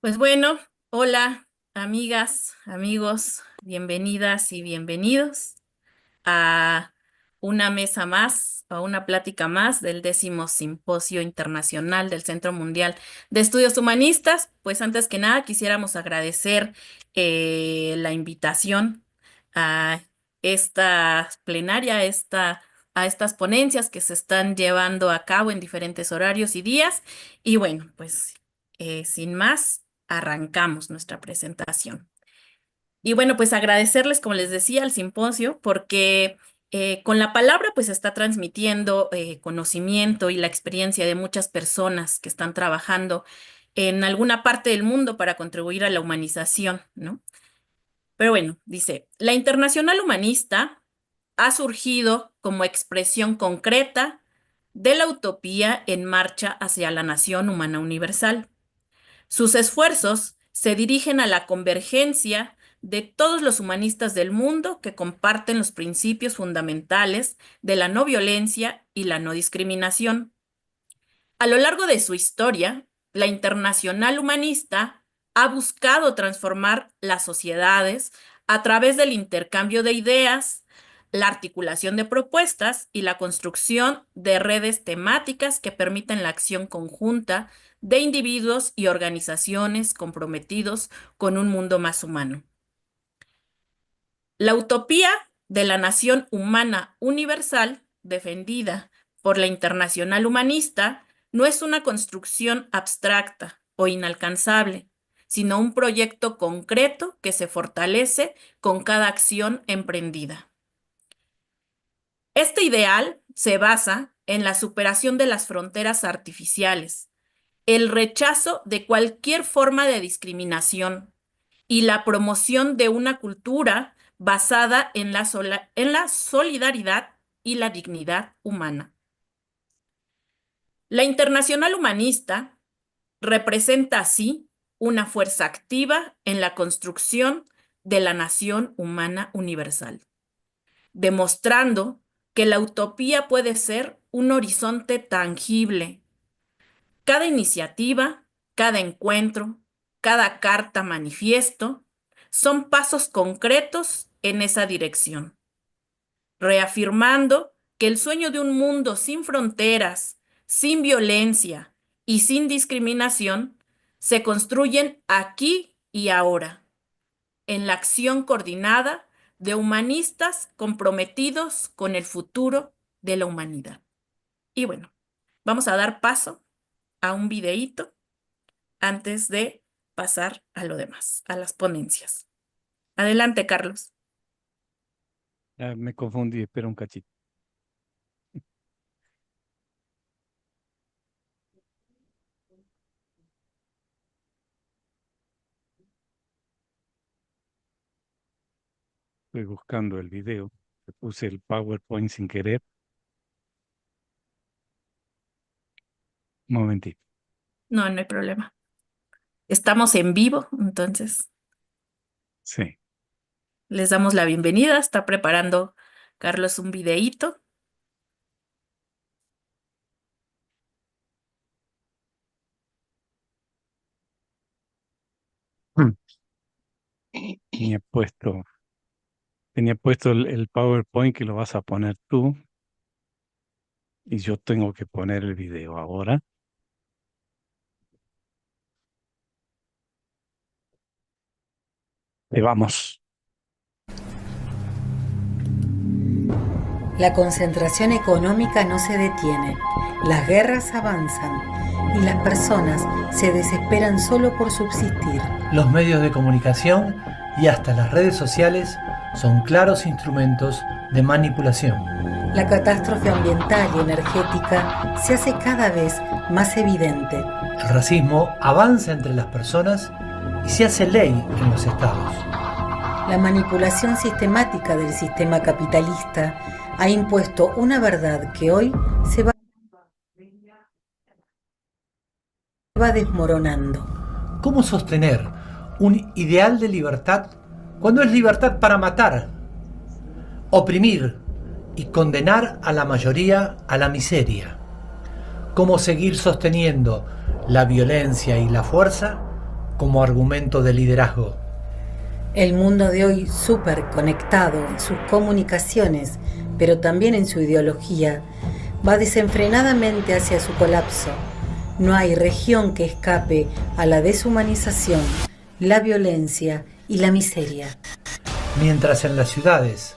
Pues bueno, hola amigas, amigos, bienvenidas y bienvenidos a una mesa más, a una plática más del 10º Simposio Internacional del Centro Mundial de Estudios Humanistas. Pues antes que nada quisiéramos agradecer la invitación a esta plenaria, a estas ponencias que se están llevando a cabo en diferentes horarios y días. Y bueno, pues sin más, arrancamos nuestra presentación. Y bueno, pues agradecerles, como les decía, al simposio, porque con la palabra pues se está transmitiendo conocimiento y la experiencia de muchas personas que están trabajando en alguna parte del mundo para contribuir a la humanización, ¿no? Pero bueno, dice, la Internacional Humanista ha surgido como expresión concreta de la utopía en marcha hacia la nación humana universal. Sus esfuerzos se dirigen a la convergencia de todos los humanistas del mundo que comparten los principios fundamentales de la no violencia y la no discriminación. A lo largo de su historia, la Internacional Humanista ha buscado transformar las sociedades a través del intercambio de ideas, la articulación de propuestas y la construcción de redes temáticas que permiten la acción conjunta de individuos y organizaciones comprometidos con un mundo más humano. La utopía de la nación humana universal, defendida por la Internacional Humanista, no es una construcción abstracta o inalcanzable, sino un proyecto concreto que se fortalece con cada acción emprendida. Este ideal se basa en la superación de las fronteras artificiales, el rechazo de cualquier forma de discriminación y la promoción de una cultura basada en la solidaridad y la dignidad humana. La Internacional Humanista representa así una fuerza activa en la construcción de la nación humana universal, demostrando que la utopía puede ser un horizonte tangible. Cada iniciativa, cada encuentro, cada carta manifiesto son pasos concretos en esa dirección, reafirmando que el sueño de un mundo sin fronteras, sin violencia y sin discriminación se construyen aquí y ahora, en la acción coordinada de humanistas comprometidos con el futuro de la humanidad. Y bueno, vamos a dar paso a un videíto antes de pasar a lo demás, a las ponencias. Adelante, Carlos. Me confundí, espera un cachito. Estoy buscando el video. Le puse el PowerPoint sin querer. Un momentito. No, no hay problema. Estamos en vivo, entonces Sí. les damos la bienvenida. Está preparando Carlos un videíto. Mm. Tenía puesto, tenía puesto el PowerPoint que lo vas a poner tú y yo tengo que poner el video ahora. Y vamos. La concentración económica no se detiene, las guerras avanzan y las personas se desesperan solo por subsistir. Los medios de comunicación y hasta las redes sociales son claros instrumentos de manipulación. La catástrofe ambiental y energética se hace cada vez más evidente. El racismo avanza entre las personas y se hace ley en los estados. La manipulación sistemática del sistema capitalista ha impuesto una verdad que hoy se va desmoronando. ¿Cómo sostener un ideal de libertad cuando es libertad para matar, oprimir y condenar a la mayoría a la miseria? ¿Cómo seguir sosteniendo la violencia y la fuerza como argumento de liderazgo. El mundo de hoy, súper conectado en sus comunicaciones, pero también en su ideología, va desenfrenadamente hacia su colapso. No hay región que escape a la deshumanización, la violencia y la miseria. Mientras en las ciudades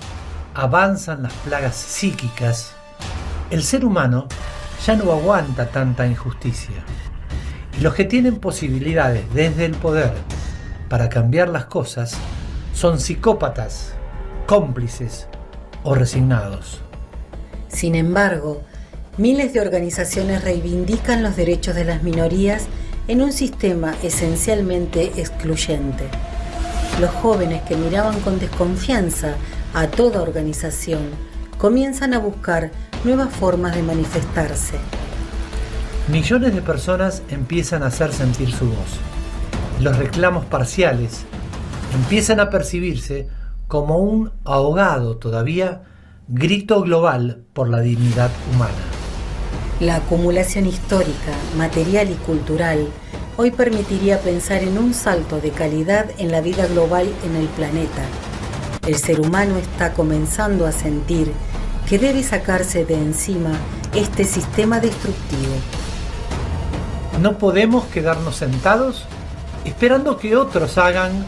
avanzan las plagas psíquicas, el ser humano ya no aguanta tanta injusticia. Y los que tienen posibilidades desde el poder para cambiar las cosas son psicópatas, cómplices o resignados. Sin embargo, miles de organizaciones reivindican los derechos de las minorías en un sistema esencialmente excluyente. Los jóvenes que miraban con desconfianza a toda organización comienzan a buscar nuevas formas de manifestarse. Millones de personas empiezan a hacer sentir su voz. Los reclamos parciales empiezan a percibirse como un ahogado todavía grito global por la dignidad humana. La acumulación histórica, material y cultural hoy permitiría pensar en un salto de calidad en la vida global en el planeta. El ser humano está comenzando a sentir que debe sacarse de encima este sistema destructivo. No podemos quedarnos sentados esperando que otros hagan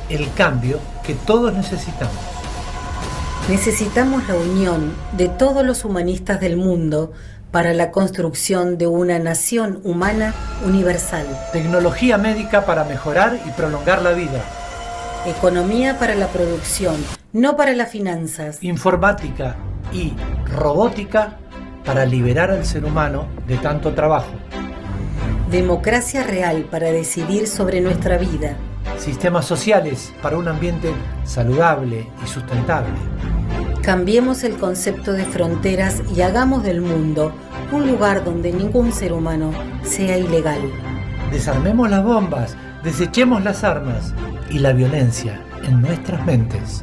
el cambio que todos necesitamos. Necesitamos la unión de todos los humanistas del mundo para la construcción de una nación humana universal. Tecnología médica para mejorar y prolongar la vida. Economía para la producción, no para las finanzas. Informática y robótica para liberar al ser humano de tanto trabajo. Democracia real para decidir sobre nuestra vida. Sistemas sociales para un ambiente saludable y sustentable. Cambiemos el concepto de fronteras y hagamos del mundo un lugar donde ningún ser humano sea ilegal. Desarmemos las bombas, desechemos las armas y la violencia en nuestras mentes.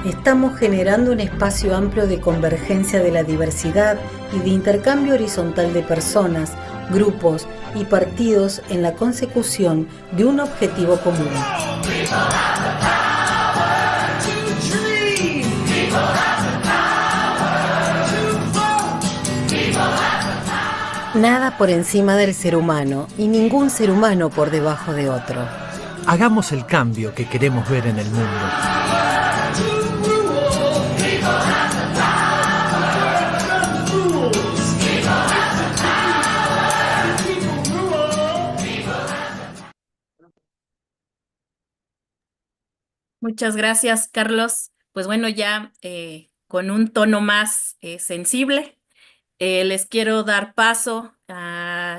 Estamos generando un espacio amplio de convergencia de la diversidad y de intercambio horizontal de personas, grupos y partidos en la consecución de un objetivo común. Nada por encima del ser humano y ningún ser humano por debajo de otro. Hagamos el cambio que queremos ver en el mundo. Muchas gracias, Carlos. Pues bueno, ya con un tono más sensible, les quiero dar paso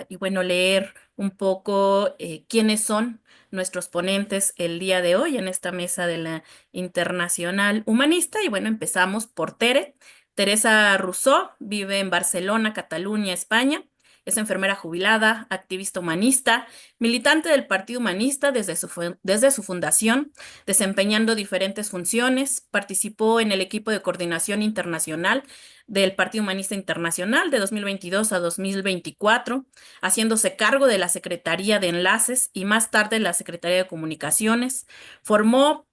y bueno, leer un poco quiénes son nuestros ponentes el día de hoy en esta mesa de la Internacional Humanista. Y bueno, empezamos por Tere. Teresa Rousseau vive en Barcelona, Cataluña, España. Es enfermera jubilada, activista humanista, militante del Partido Humanista desde su fundación, desempeñando diferentes funciones. Participó en el equipo de coordinación internacional del Partido Humanista Internacional de 2022 a 2024, haciéndose cargo de la Secretaría de Enlaces y más tarde la Secretaría de Comunicaciones. Formando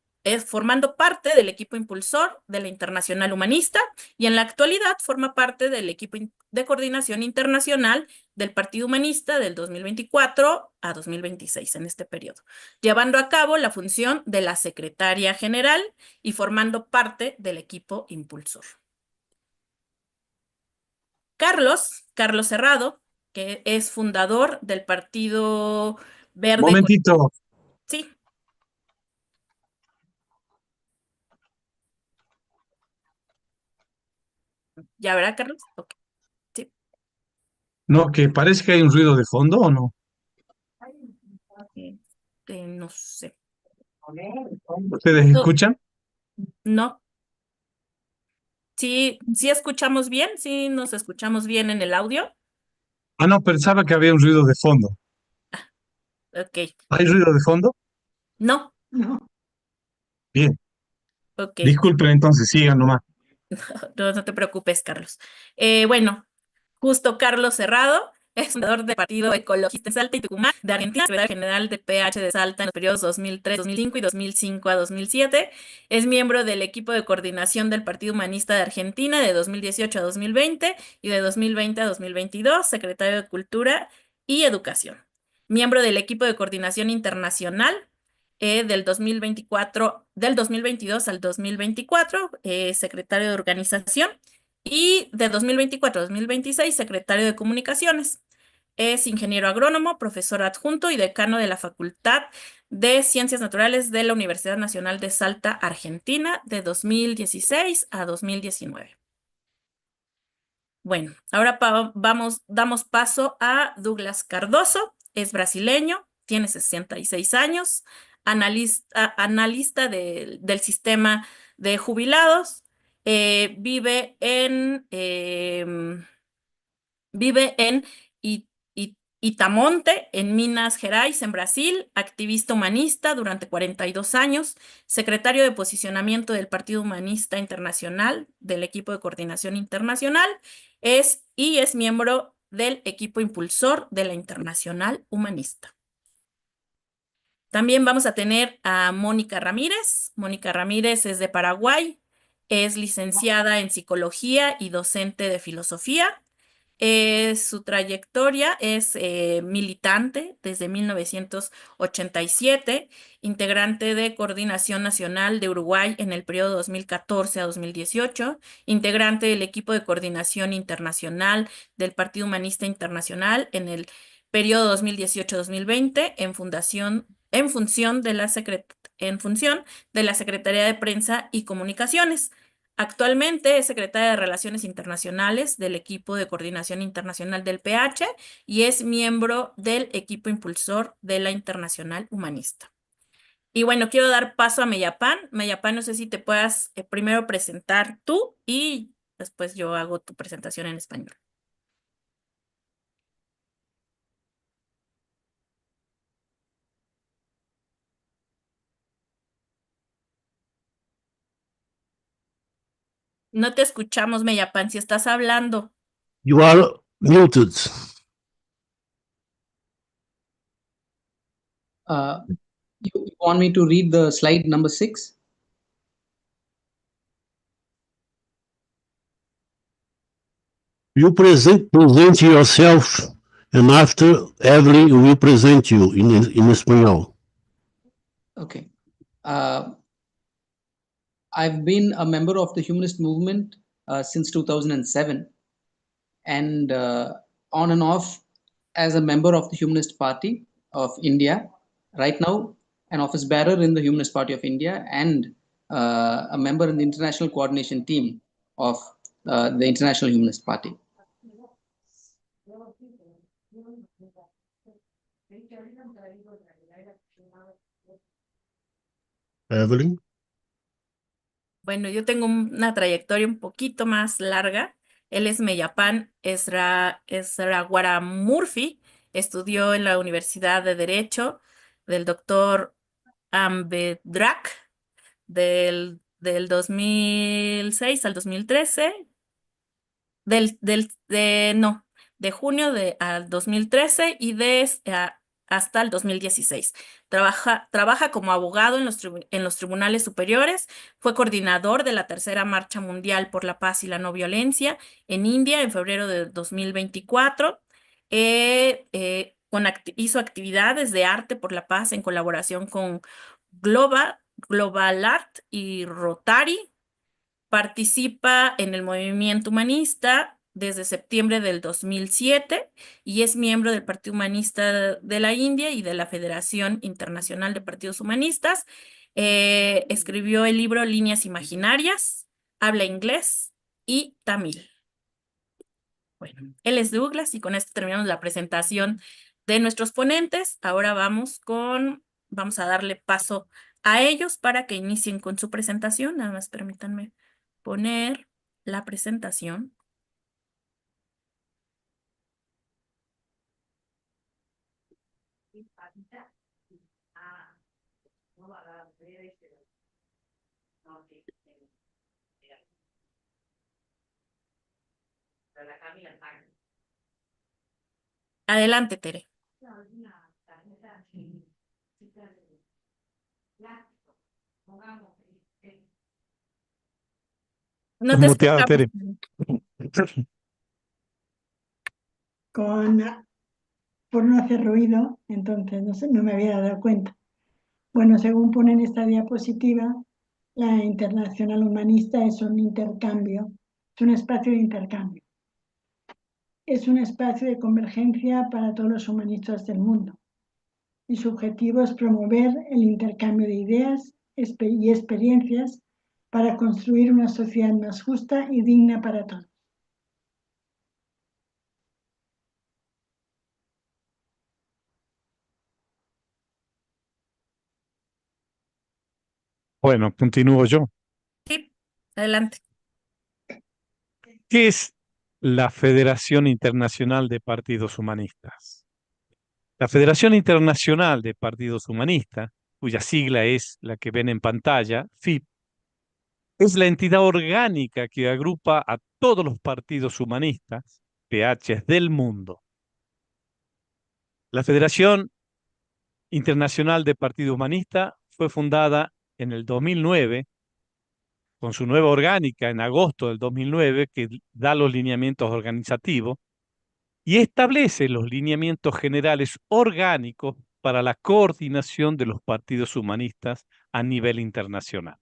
parte del equipo impulsor de la Internacional Humanista y en la actualidad forma parte del equipo de coordinación internacional del Partido Humanista del 2024 a 2026 en este periodo, llevando a cabo la función de la secretaria general y formando parte del equipo impulsor. Carlos Cerrado, que es fundador del Partido Verde. Momentito. Sí. ¿Ya verá, Carlos? Ok. Sí. No, que parece que hay un ruido de fondo ¿o no? No sé. ¿Ustedes No, escuchan? no. Sí, sí escuchamos bien, sí nos escuchamos bien en el audio. Ah, no, pensaba que había un ruido de fondo. Ok. ¿Hay ruido de fondo? No. Bien. Ok. Disculpen entonces, sigan nomás. No te preocupes, Carlos. Bueno, justo Carlos Cerrado Es fundador del Partido Ecologista en Salta y Tucumán de Argentina, secretario general de PH de Salta en los periodos 2003-2005 y 2005 a 2007. Es miembro del equipo de coordinación del Partido Humanista de Argentina de 2018 a 2020 y de 2020 a 2022, secretario de Cultura y Educación. Miembro del equipo de coordinación internacional del 2024, del 2022 al 2024, secretario de organización, y de 2024 a 2026, secretario de comunicaciones. Es ingeniero agrónomo, profesor adjunto y decano de la Facultad de Ciencias Naturales de la Universidad Nacional de Salta, Argentina, de 2016 a 2019. Bueno, ahora damos paso a Douglas Cardoso. Es brasileño, tiene 66 años, analista del sistema de jubilados. Vive en Itamonte, en Minas Gerais, en Brasil, activista humanista durante 42 años, secretario de posicionamiento del Partido Humanista Internacional, del equipo de coordinación internacional, y es miembro del equipo impulsor de la Internacional Humanista. También vamos a tener a Mónica Ramírez. Mónica Ramírez es de Paraguay, es licenciada en psicología y docente de filosofía. Su trayectoria es militante desde 1987, integrante de Coordinación Nacional de Uruguay en el periodo 2014 a 2018, integrante del equipo de coordinación internacional del Partido Humanista Internacional en el periodo 2018-2020 en función de la Secretaría de Prensa y Comunicaciones. Actualmente es secretaria de Relaciones Internacionales del equipo de coordinación internacional del PH y es miembro del equipo impulsor de la Internacional Humanista. Y bueno, quiero dar paso a Meyapan. Meyapan, no sé si te puedas primero presentar tú y después yo hago tu presentación en español. No te escuchamos, Meyapan, si estás hablando. You are muted. You want me to read the slide number 6? You present yourself, and after Evelyn will present you in Espanol. Okay. I've been a member of the humanist movement since 2007, and on and off as a member of the Humanist Party of India. Right now, an office bearer in the Humanist Party of India and a member in the international coordination team of the International Humanist Party. Evelyn? Bueno, yo tengo una trayectoria un poquito más larga. Él es Meyapan Esraguaramurphy, estudió en la Universidad de Derecho del doctor Ambedrak del 2006 al 2013, de junio al 2013 y hasta el 2016. Trabaja como abogado en los tribunales superiores, fue coordinador de la Tercera Marcha Mundial por la Paz y la No Violencia en India en febrero de 2024. Hizo actividades de arte por la paz en colaboración con Global Art y Rotary. Participa en el movimiento humanista desde septiembre del 2007 y es miembro del Partido Humanista de la India y de la Federación Internacional de Partidos Humanistas. Escribió el libro Líneas Imaginarias, habla inglés y tamil. Bueno, él es Douglas y con esto terminamos la presentación de nuestros ponentes. Ahora vamos a darle paso a ellos para que inicien con su presentación. Nada más permítanme poner la presentación. Adelante, Tere. No Estás te muteada, escuchamos. Tere. con, por no hacer ruido, entonces no me había dado cuenta. Bueno, según pone en esta diapositiva, la Internacional Humanista es un intercambio, es un espacio de intercambio. Es un espacio de convergencia para todos los humanistas del mundo. Y su objetivo es promover el intercambio de ideas y experiencias para construir una sociedad más justa y digna para todos. Bueno, continúo yo. Sí, adelante. ¿Qué es la Federación Internacional de Partidos Humanistas? La Federación Internacional de Partidos Humanistas, cuya sigla es la que ven en pantalla, FIP, es la entidad orgánica que agrupa a todos los partidos humanistas, PHs del mundo. La Federación Internacional de Partidos Humanistas fue fundada en el 2009, con su nueva orgánica en agosto del 2009, que da los lineamientos organizativos y establece los lineamientos generales orgánicos para la coordinación de los partidos humanistas a nivel internacional.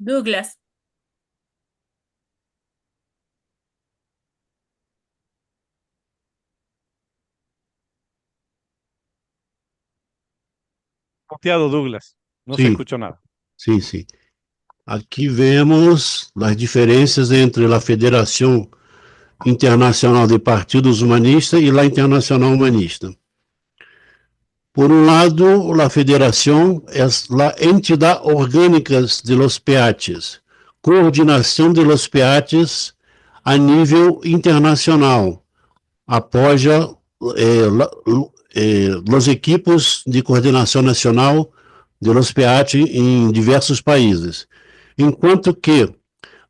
Douglas. Muteado, Douglas. No se Sí, escuchó nada. sí, sí. Aqui vemos as diferenças entre a Federação Internacional de Partidos Humanistas e a Internacional Humanista. Por um lado, a federação é a entidade orgânica de los PHs, coordenação de los PHs a nível internacional, apoia os equipos de coordenação nacional de los PH em diversos países, enquanto que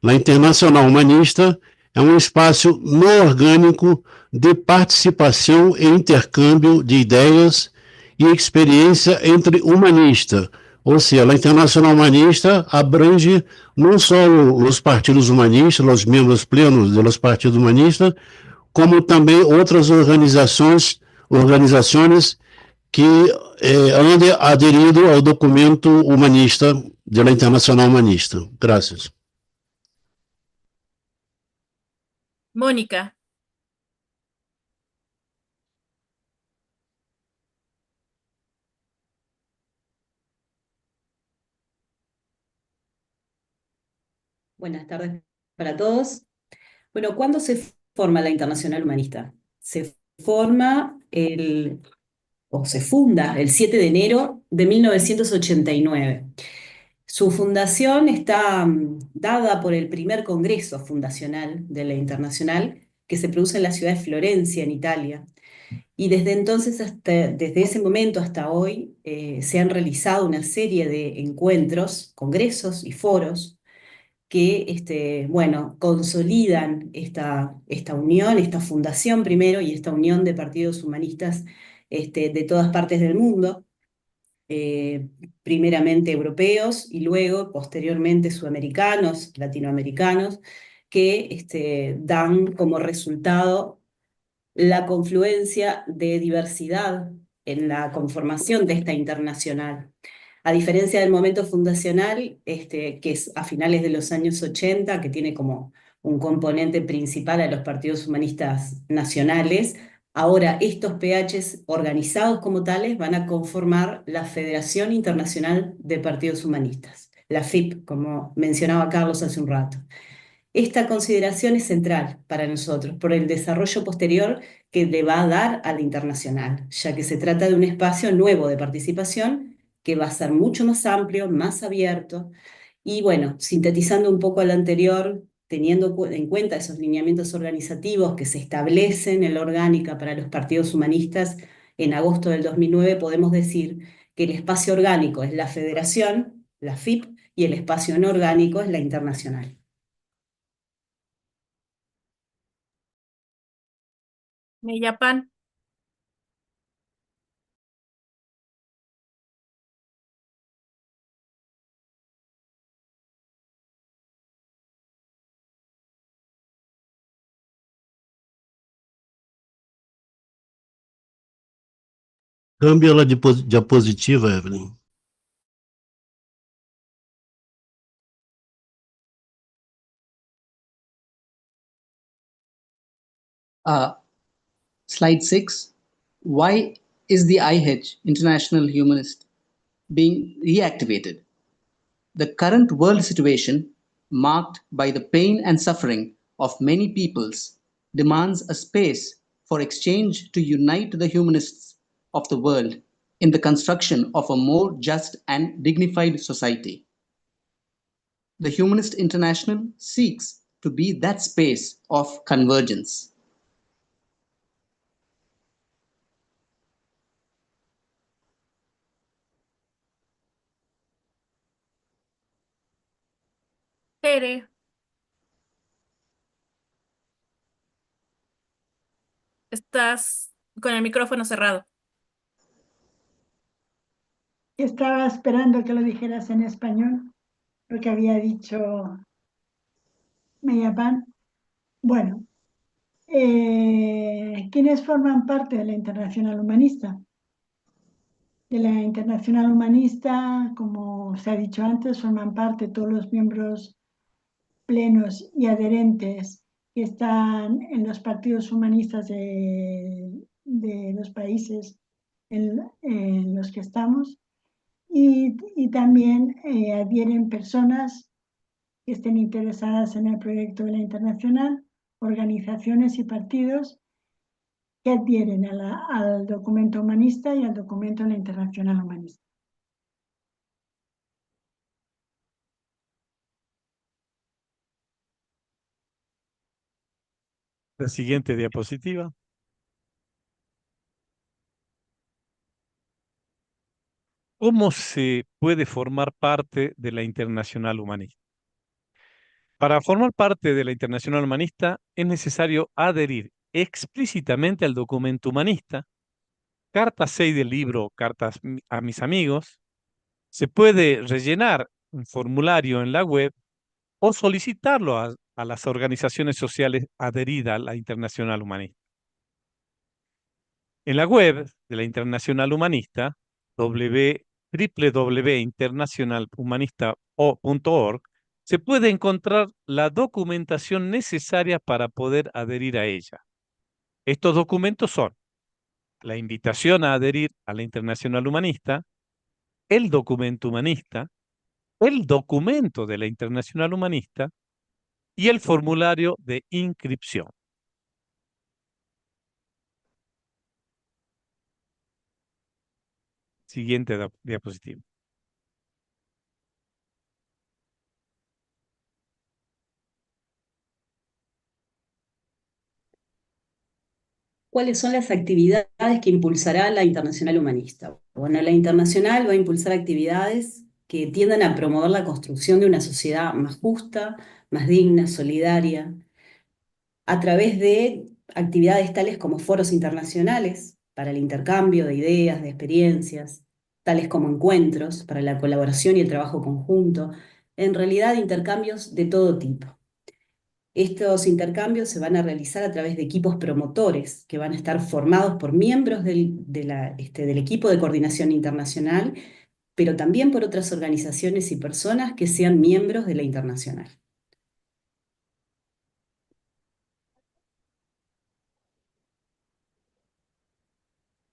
a Internacional Humanista é um espaço não orgânico de participação e intercâmbio de ideias e experiência entre humanistas. Ou seja, a Internacional Humanista abrange não só os partidos humanistas, os membros plenos dos partidos humanistas, como também outras organizações que han aderido ao documento humanista da Internacional Humanista. Graças. Mónica. Buenas tardes para todos. Bueno, ¿cuándo se forma la Internacional Humanista? Se forma o se funda el 7 de enero de 1989. Su fundación está dada por el primer congreso fundacional de la Internacional que se produce en la ciudad de Florencia, en Italia. Y desde entonces, desde ese momento hasta hoy, se han realizado una serie de encuentros, congresos y foros que bueno, consolidan esta unión, esta fundación primero y esta unión de partidos humanistas de todas partes del mundo, primeramente europeos y luego, posteriormente, sudamericanos, latinoamericanos, que dan como resultado la confluencia de diversidad en la conformación de esta internacional. A diferencia del momento fundacional, que es a finales de los años 80, que tiene como un componente principal a los partidos humanistas nacionales, ahora estos PHs organizados como tales van a conformar la Federación Internacional de Partidos Humanistas, la FIP, como mencionaba Carlos hace un rato. Esta consideración es central para nosotros por el desarrollo posterior que le va a dar a la internacional, ya que se trata de un espacio nuevo de participación que va a ser mucho más amplio, más abierto, y bueno, sintetizando un poco al anterior, teniendo en cuenta esos lineamientos organizativos que se establecen en la orgánica para los partidos humanistas en agosto del 2009, podemos decir que el espacio orgánico es la federación, la FIP, y el espacio no orgánico es la internacional. Meyapan. Cambia ela de diapositiva, Evelyn. Slide 6. Why is the IH, International Humanist, being reactivated? The current world situation, marked by the pain and suffering of many peoples, demands a space for exchange to unite the humanists of the world in the construction of a more just and dignified society. The Humanist International seeks to be that space of convergence. Tere, estás con el micrófono cerrado. Estaba esperando que lo dijeras en español, porque había dicho Meyapan. Bueno, ¿quiénes forman parte de la Internacional Humanista? De la Internacional Humanista, como se ha dicho antes, forman parte todos los miembros plenos y adherentes que están en los partidos humanistas de los países en los que estamos, y también adhieren personas que estén interesadas en el proyecto de la Internacional, organizaciones y partidos que adhieren al documento humanista y al documento de la Internacional Humanista. La siguiente diapositiva. ¿Cómo se puede formar parte de la Internacional Humanista? Para formar parte de la Internacional Humanista es necesario adherir explícitamente al documento humanista, carta 6 del libro Cartas a mis amigos. Se puede rellenar un formulario en la web o solicitarlo a las organizaciones sociales adheridas a la Internacional Humanista. En la web de la Internacional Humanista, www.internacionalhumanista.org, se puede encontrar la documentación necesaria para poder adherir a ella. Estos documentos son la invitación a adherir a la Internacional Humanista, el documento humanista, el documento de la Internacional Humanista y el formulario de inscripción. Siguiente diapositiva. ¿Cuáles son las actividades que impulsará la Internacional Humanista? Bueno, la Internacional va a impulsar actividades que tiendan a promover la construcción de una sociedad más justa, más digna, solidaria, a través de actividades tales como foros internacionales para el intercambio de ideas, de experiencias, tales como encuentros para la colaboración y el trabajo conjunto, en realidad intercambios de todo tipo. Estos intercambios se van a realizar a través de equipos promotores que van a estar formados por miembros del equipo de coordinación internacional, pero también por otras organizaciones y personas que sean miembros de la internacional.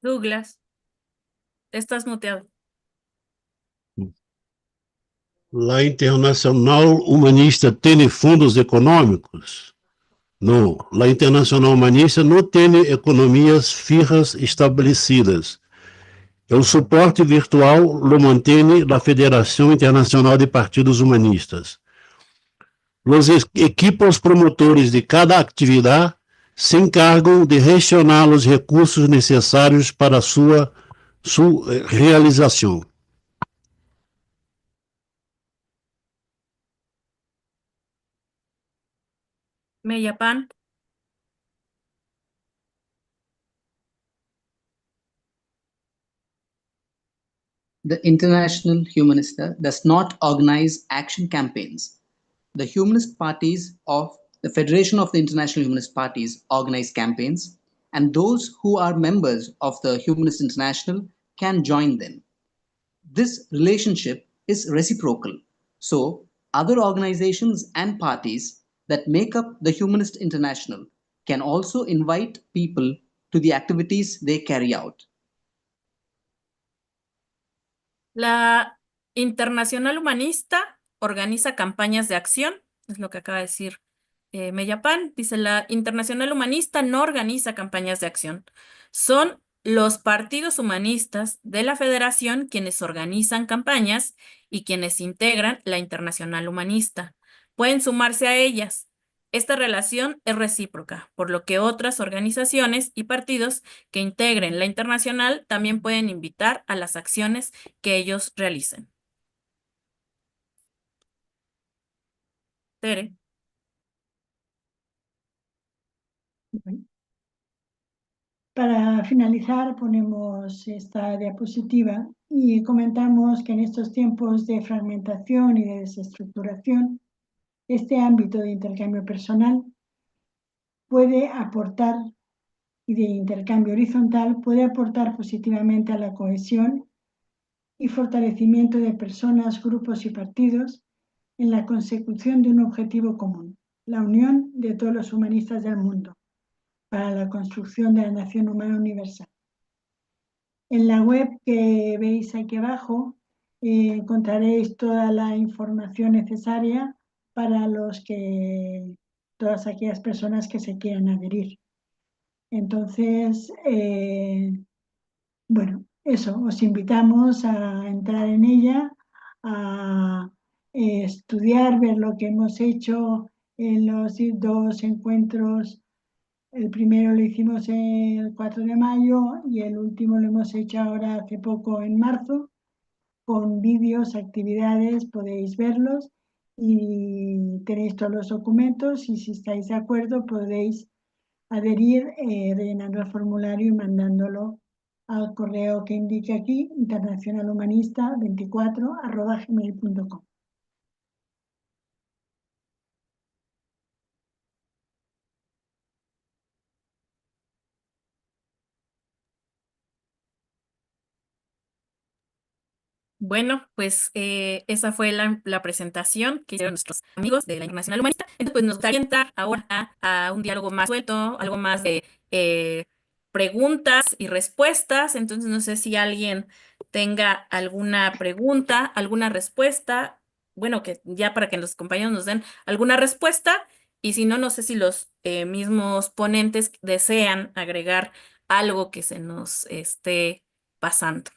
Douglas, estás muteado. La Internacional Humanista tem fundos econômicos? Não. A Internacional Humanista não tem economias fijas estabelecidas. O suporte virtual lo mantém a Federação Internacional de Partidos Humanistas. Os equipos promotores de cada atividade se encargam de gestionar os recursos necessários para sua realização. Meyapan. the International Humanista does not organize action campaigns. The humanist parties of the Federation of the International Humanist Parties organize campaigns, and those who are members of the Humanist International can join them. This relationship is reciprocal. So, other organizations and parties that make up the Humanist International can also invite people to the activities they carry out. La Internacional Humanista organiza campañas de acción, es lo que acaba de decir Meyapan. Dice, la Internacional Humanista no organiza campañas de acción. Son los partidos humanistas de la Federación quienes organizan campañas y quienes integran la Internacional Humanista. Pueden sumarse a ellas. Esta relación es recíproca, por lo que otras organizaciones y partidos que integren la internacional también pueden invitar a las acciones que ellos realicen. Tere. Para finalizar, ponemos esta diapositiva y comentamos que en estos tiempos de fragmentación y de desestructuración, este ámbito de intercambio personal puede aportar y de intercambio horizontal puede aportar positivamente a la cohesión y fortalecimiento de personas, grupos y partidos en la consecución de un objetivo común, la unión de todos los humanistas del mundo para la construcción de la nación humana universal. En la web que veis aquí abajo encontraréis toda la información necesaria para todas aquellas personas que se quieran adherir. Entonces, bueno, eso, os invitamos a entrar en ella, a estudiar, ver lo que hemos hecho en los dos encuentros. El primero lo hicimos el 4 de mayo y el último lo hemos hecho ahora hace poco en marzo, con vídeos, actividades, podéis verlos y tenéis todos los documentos y si estáis de acuerdo podéis adherir rellenando el formulario y mandándolo al correo que indique aquí, internacionalhumanista24@gmail.com. Bueno, pues esa fue la presentación que hicieron nuestros amigos de la Internacional Humanista. Entonces, pues nos gustaría entrar ahora a un diálogo más suelto, algo más de preguntas y respuestas. Entonces, no sé si alguien tenga alguna pregunta, alguna respuesta. Bueno, que ya para que los compañeros nos den alguna respuesta. Y si no, no sé si los mismos ponentes desean agregar algo que se nos esté pasando.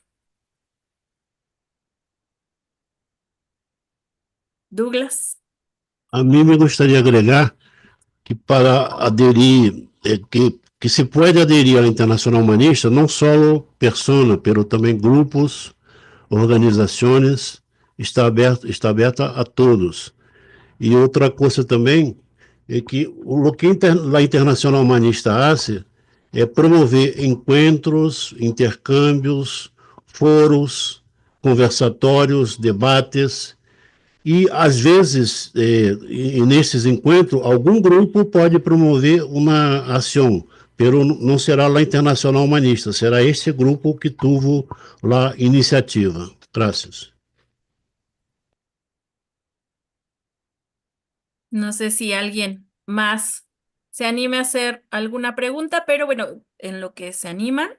Douglas. A mim me gostaria de agregar que para aderir, que se pode aderir à Internacional Humanista não só pessoas, mas também grupos, organizações, está aberta a todos. E outra coisa também é que o que a Internacional Humanista hace é promover encontros, intercâmbios, foros, conversatórios, debates, e às vezes, nesses encontros, algum grupo pode promover uma ação, pero não será a Internacional Humanista, será esse grupo que teve a iniciativa. Gracias. No sé si alguien más se anime a hacer alguna pregunta, pero bueno, en lo que se animan,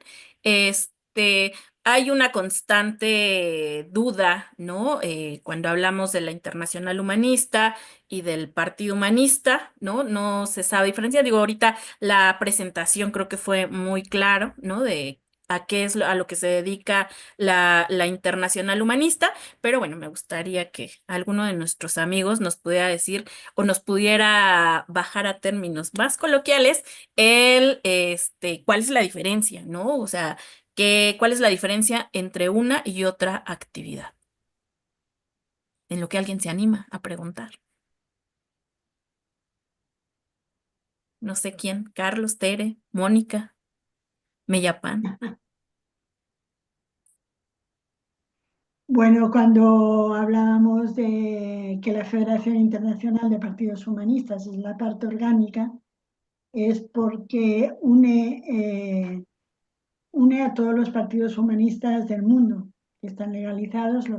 hay una constante duda, ¿no? Cuando hablamos de la Internacional Humanista y del Partido Humanista, ¿no? No se sabe diferenciar. Digo, ahorita la presentación creo que fue muy claro, ¿no? De a qué es a lo que se dedica la Internacional Humanista, pero bueno, me gustaría que alguno de nuestros amigos nos pudiera decir o nos pudiera bajar a términos más coloquiales cuál es la diferencia, ¿no? O sea, ¿cuál es la diferencia entre una y otra actividad? En lo que alguien se anima a preguntar. No sé quién, Carlos, Tere, Mónica, Meyapan. Bueno, cuando hablábamos de que la Federación Internacional de Partidos Humanistas es la parte orgánica, es porque une a todos los partidos humanistas del mundo que están legalizados,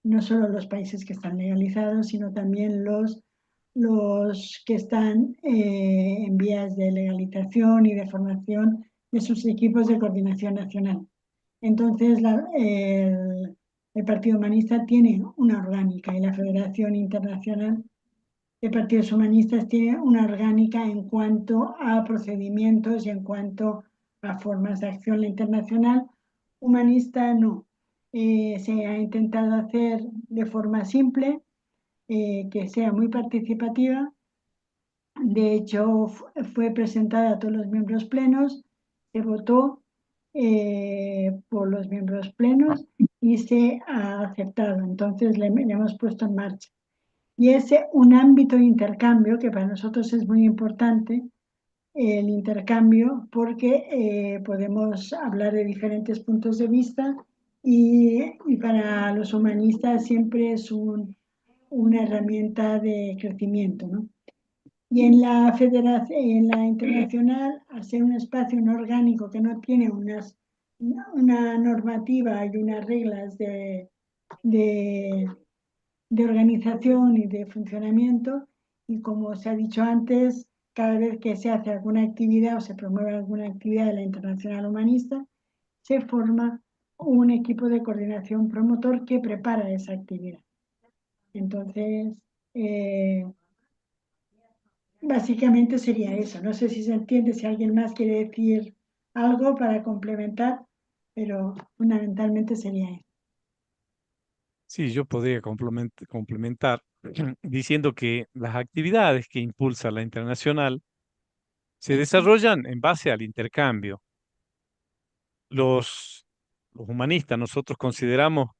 no solo los países que están legalizados, sino también los que están en vías de legalización y de formación de sus equipos de coordinación nacional. Entonces, el Partido Humanista tiene una orgánica y la Federación Internacional de Partidos Humanistas tiene una orgánica en cuanto a procedimientos y en cuanto a formas de acción. La internacional humanista no. Se ha intentado hacer de forma simple, que sea muy participativa. De hecho, fue presentada a todos los miembros plenos, se votó por los miembros plenos y se ha aceptado. Entonces le hemos puesto en marcha. Y es un ámbito de intercambio que para nosotros es muy importante, el intercambio, porque podemos hablar de diferentes puntos de vista y para los humanistas siempre es una herramienta de crecimiento, ¿no? Y en la internacional, al ser un espacio no orgánico que no tiene una normativa y unas reglas de organización y de funcionamiento, y como se ha dicho antes, cada vez que se hace alguna actividad o se promueve alguna actividad de la Internacional Humanista, se forma un equipo de coordinación promotor que prepara esa actividad. Entonces, básicamente sería eso. No sé si se entiende, si alguien más quiere decir algo para complementar, pero fundamentalmente sería eso. Sí, yo podría complementar diciendo que las actividades que impulsa la internacional se desarrollan en base al intercambio. Los humanistas, nosotros consideramos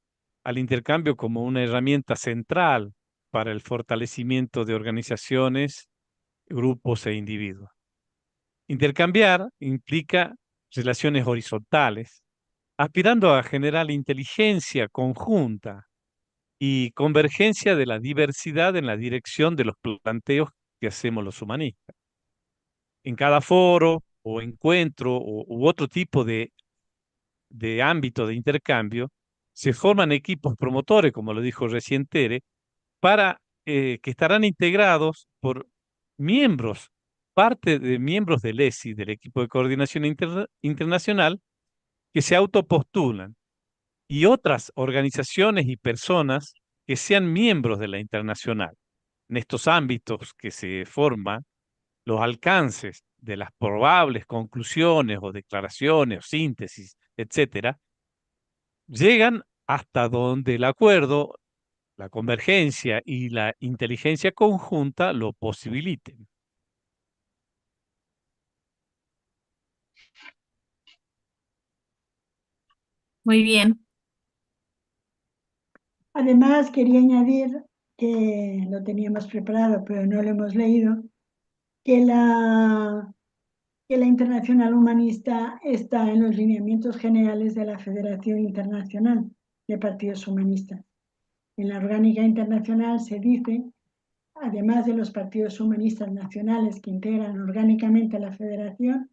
al intercambio como una herramienta central para el fortalecimiento de organizaciones, grupos e individuos. Intercambiar implica relaciones horizontales, aspirando a generar inteligencia conjunta y convergencia de la diversidad en la dirección de los planteos que hacemos los humanistas. En cada foro o encuentro u otro tipo de ámbito de intercambio, se forman equipos promotores, como lo dijo recién Tere, que estarán integrados por miembros, parte de miembros del ESI, del Equipo de Coordinación Internacional, que se autopostulan, y otras organizaciones y personas que sean miembros de la internacional. En estos ámbitos que se forman, los alcances de las probables conclusiones o declaraciones o síntesis, etcétera, llegan hasta donde el acuerdo, la convergencia y la inteligencia conjunta lo posibiliten. Muy bien. Además, quería añadir, que lo teníamos preparado pero no lo hemos leído, que la Internacional Humanista está en los lineamientos generales de la Federación Internacional de Partidos Humanistas. En la orgánica internacional se dice, además de los partidos humanistas nacionales que integran orgánicamente a la federación,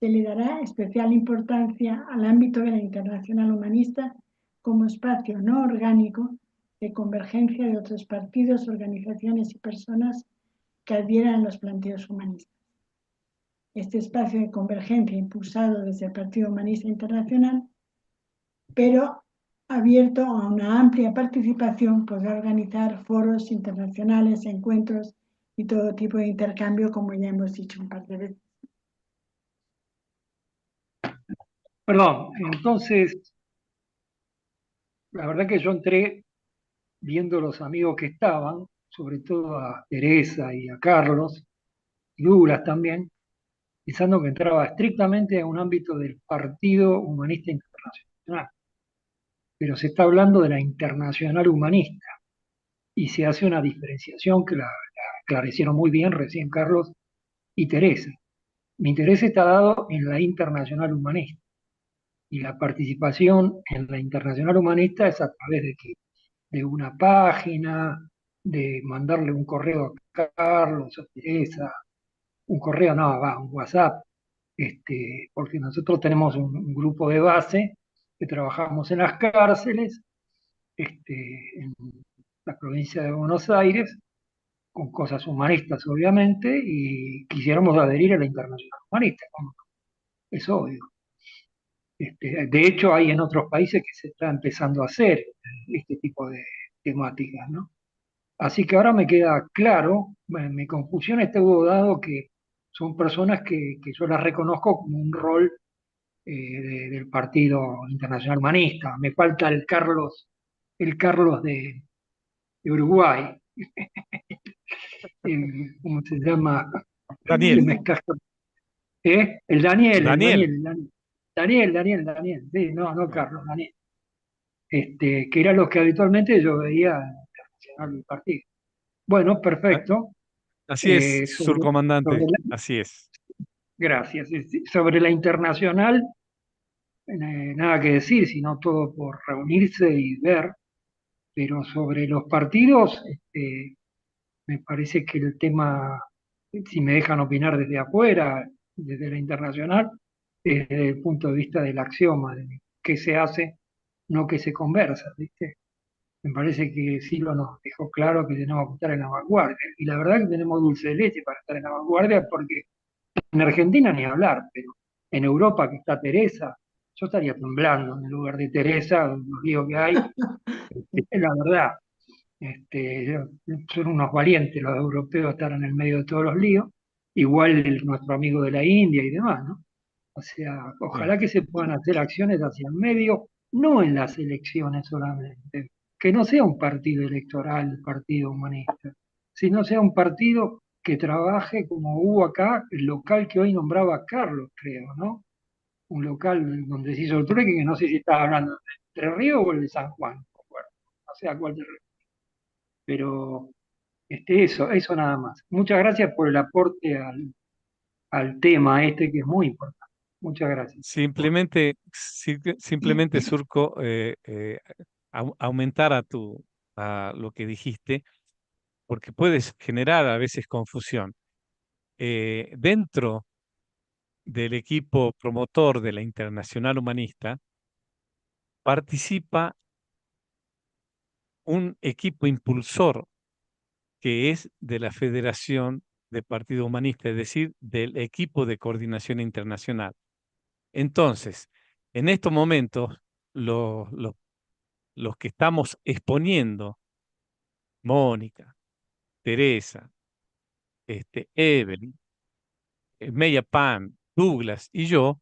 se le dará especial importancia al ámbito de la Internacional Humanista como espacio no orgánico de convergencia de otros partidos, organizaciones y personas que adhieran a los planteos humanistas. Este espacio de convergencia impulsado desde el Partido Humanista Internacional, pero abierto a una amplia participación, podrá organizar foros internacionales, encuentros y todo tipo de intercambio, como ya hemos dicho un par de veces. Perdón, entonces, la verdad que yo entré viendo los amigos que estaban, sobre todo a Teresa y a Carlos, y Douglas también, pensando que entraba estrictamente en un ámbito del Partido Humanista Internacional. Pero se está hablando de la Internacional Humanista y se hace una diferenciación que la esclarecieron muy bien recién Carlos y Teresa. Mi interés está dado en la Internacional Humanista. Y la participación en la Internacional Humanista es a través de, de una página, de mandarle un correo a Carlos, a Teresa, un correo, no, va, un WhatsApp, porque nosotros tenemos un grupo de base que trabajamos en las cárceles, en la provincia de Buenos Aires, con cosas humanistas, obviamente, y quisiéramos adherir a la Internacional Humanista, ¿no? Es obvio. De hecho, hay en otros países que se está empezando a hacer este tipo de temáticas, ¿no? Así que ahora me queda claro, bueno, mi confusión estuvo dado que son personas que yo las reconozco como un rol del Partido Internacional Humanista. Me falta el Carlos de Uruguay. ¿Cómo se llama? Se Daniel, me escapa. El Daniel, el Daniel. Daniel, el Daniel. Daniel. Sí, no, no Ah, Carlos, Daniel. Que eran los que habitualmente yo veía en el Internacional del Partido. Bueno, ah, perfecto. así es, Eh, sobre, sobre surcomandante, la- así es. gracias. Sobre la internacional, nada que decir, sino todo por reunirse y ver, pero sobre los partidos, me parece que el tema, si me dejan opinar desde afuera, desde la internacional, desde el punto de vista del axioma, de qué se hace, no qué se conversa, ¿viste? Me parece que Silva nos dejó claro que tenemos que estar en la vanguardia. Y la verdad que tenemos dulce de leche para estar en la vanguardia, porque en Argentina ni hablar, pero en Europa que está Teresa, yo estaría temblando en el lugar de Teresa, los líos que hay, es la verdad. Son unos valientes los europeos estar en el medio de todos los líos, igual nuestro amigo de la India y demás, ¿no? O sea, Sí. ojalá que se puedan hacer acciones hacia el medio, no en las elecciones solamente, que no sea un partido electoral, el Partido Humanista, sino sea un partido que trabaje como hubo acá, el local que hoy nombraba Carlos, creo, ¿no? Un local donde se hizo el trueque, que no sé si estaba hablando de Entre Ríos o el de San Juan, no recuerdo, no sé a cuál de pero eso nada más. Muchas gracias por el aporte al tema que es muy importante. Muchas gracias. Simplemente Surco, aumentar a lo que dijiste, porque puedes generar a veces confusión. Dentro del equipo promotor de la Internacional Humanista participa un equipo impulsor que es de la Federación de Partido Humanista, es decir, del equipo de coordinación internacional. Entonces, en estos momentos, los que estamos exponiendo, Mónica, Teresa, Evelyn, Meya Pan, Douglas y yo,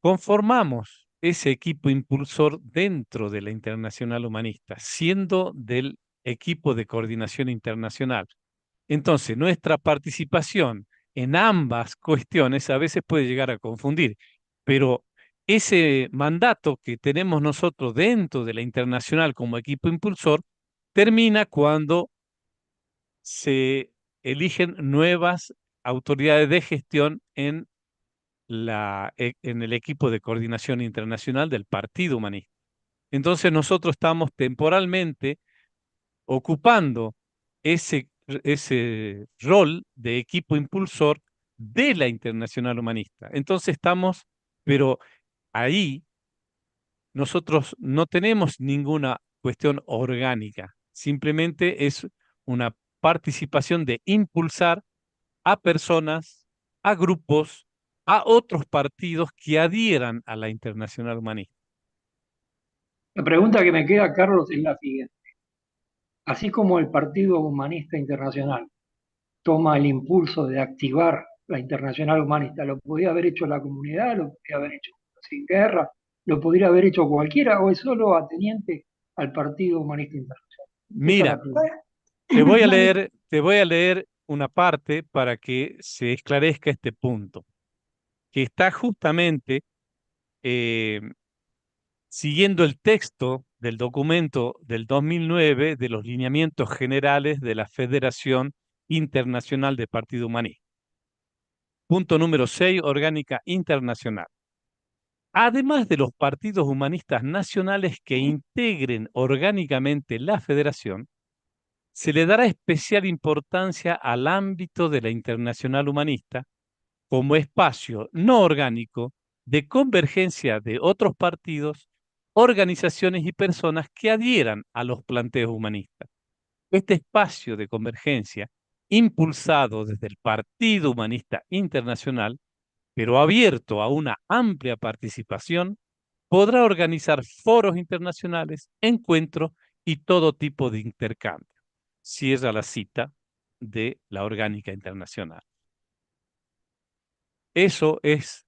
conformamos ese equipo impulsor dentro de la Internacional Humanista, siendo del equipo de coordinación internacional. Entonces, nuestra participación en ambas cuestiones a veces puede llegar a confundir, pero ese mandato que tenemos nosotros dentro de la internacional como equipo impulsor termina cuando se eligen nuevas autoridades de gestión en el equipo de coordinación internacional del Partido Humanista. Entonces nosotros estamos temporalmente ocupando ese rol de equipo impulsor de la Internacional Humanista. Entonces estamos, pero ahí nosotros no tenemos ninguna cuestión orgánica, simplemente es una participación de impulsar a personas, a grupos, a otros partidos que adhieran a la Internacional Humanista. La pregunta que me queda, Carlos, es la siguiente. Así como el Partido Humanista Internacional toma el impulso de activar la Internacional Humanista, ¿lo podría haber hecho la comunidad? ¿Lo podría haber hecho Sin Guerra? ¿Lo podría haber hecho cualquiera? ¿O es solo ateniente al Partido Humanista Internacional? Esa es la Mira, pregunta. te voy a leer una parte para que se esclarezca este punto, que está justamente eh, siguiendo el texto del documento del 2009 de los lineamientos generales de la Federación Internacional de Partido Humanista. Punto número 6, orgánica internacional. además de los partidos humanistas nacionales que integren orgánicamente la federación, se le dará especial importancia al ámbito de la Internacional Humanista como espacio no orgánico de convergencia de otros partidos, organizaciones y personas que adhieran a los planteos humanistas. Este espacio de convergencia, impulsado desde el Partido Humanista Internacional, pero abierto a una amplia participación, podrá organizar foros internacionales, encuentros y todo tipo de intercambio. Cierra la cita de la Orgánica Internacional. Eso es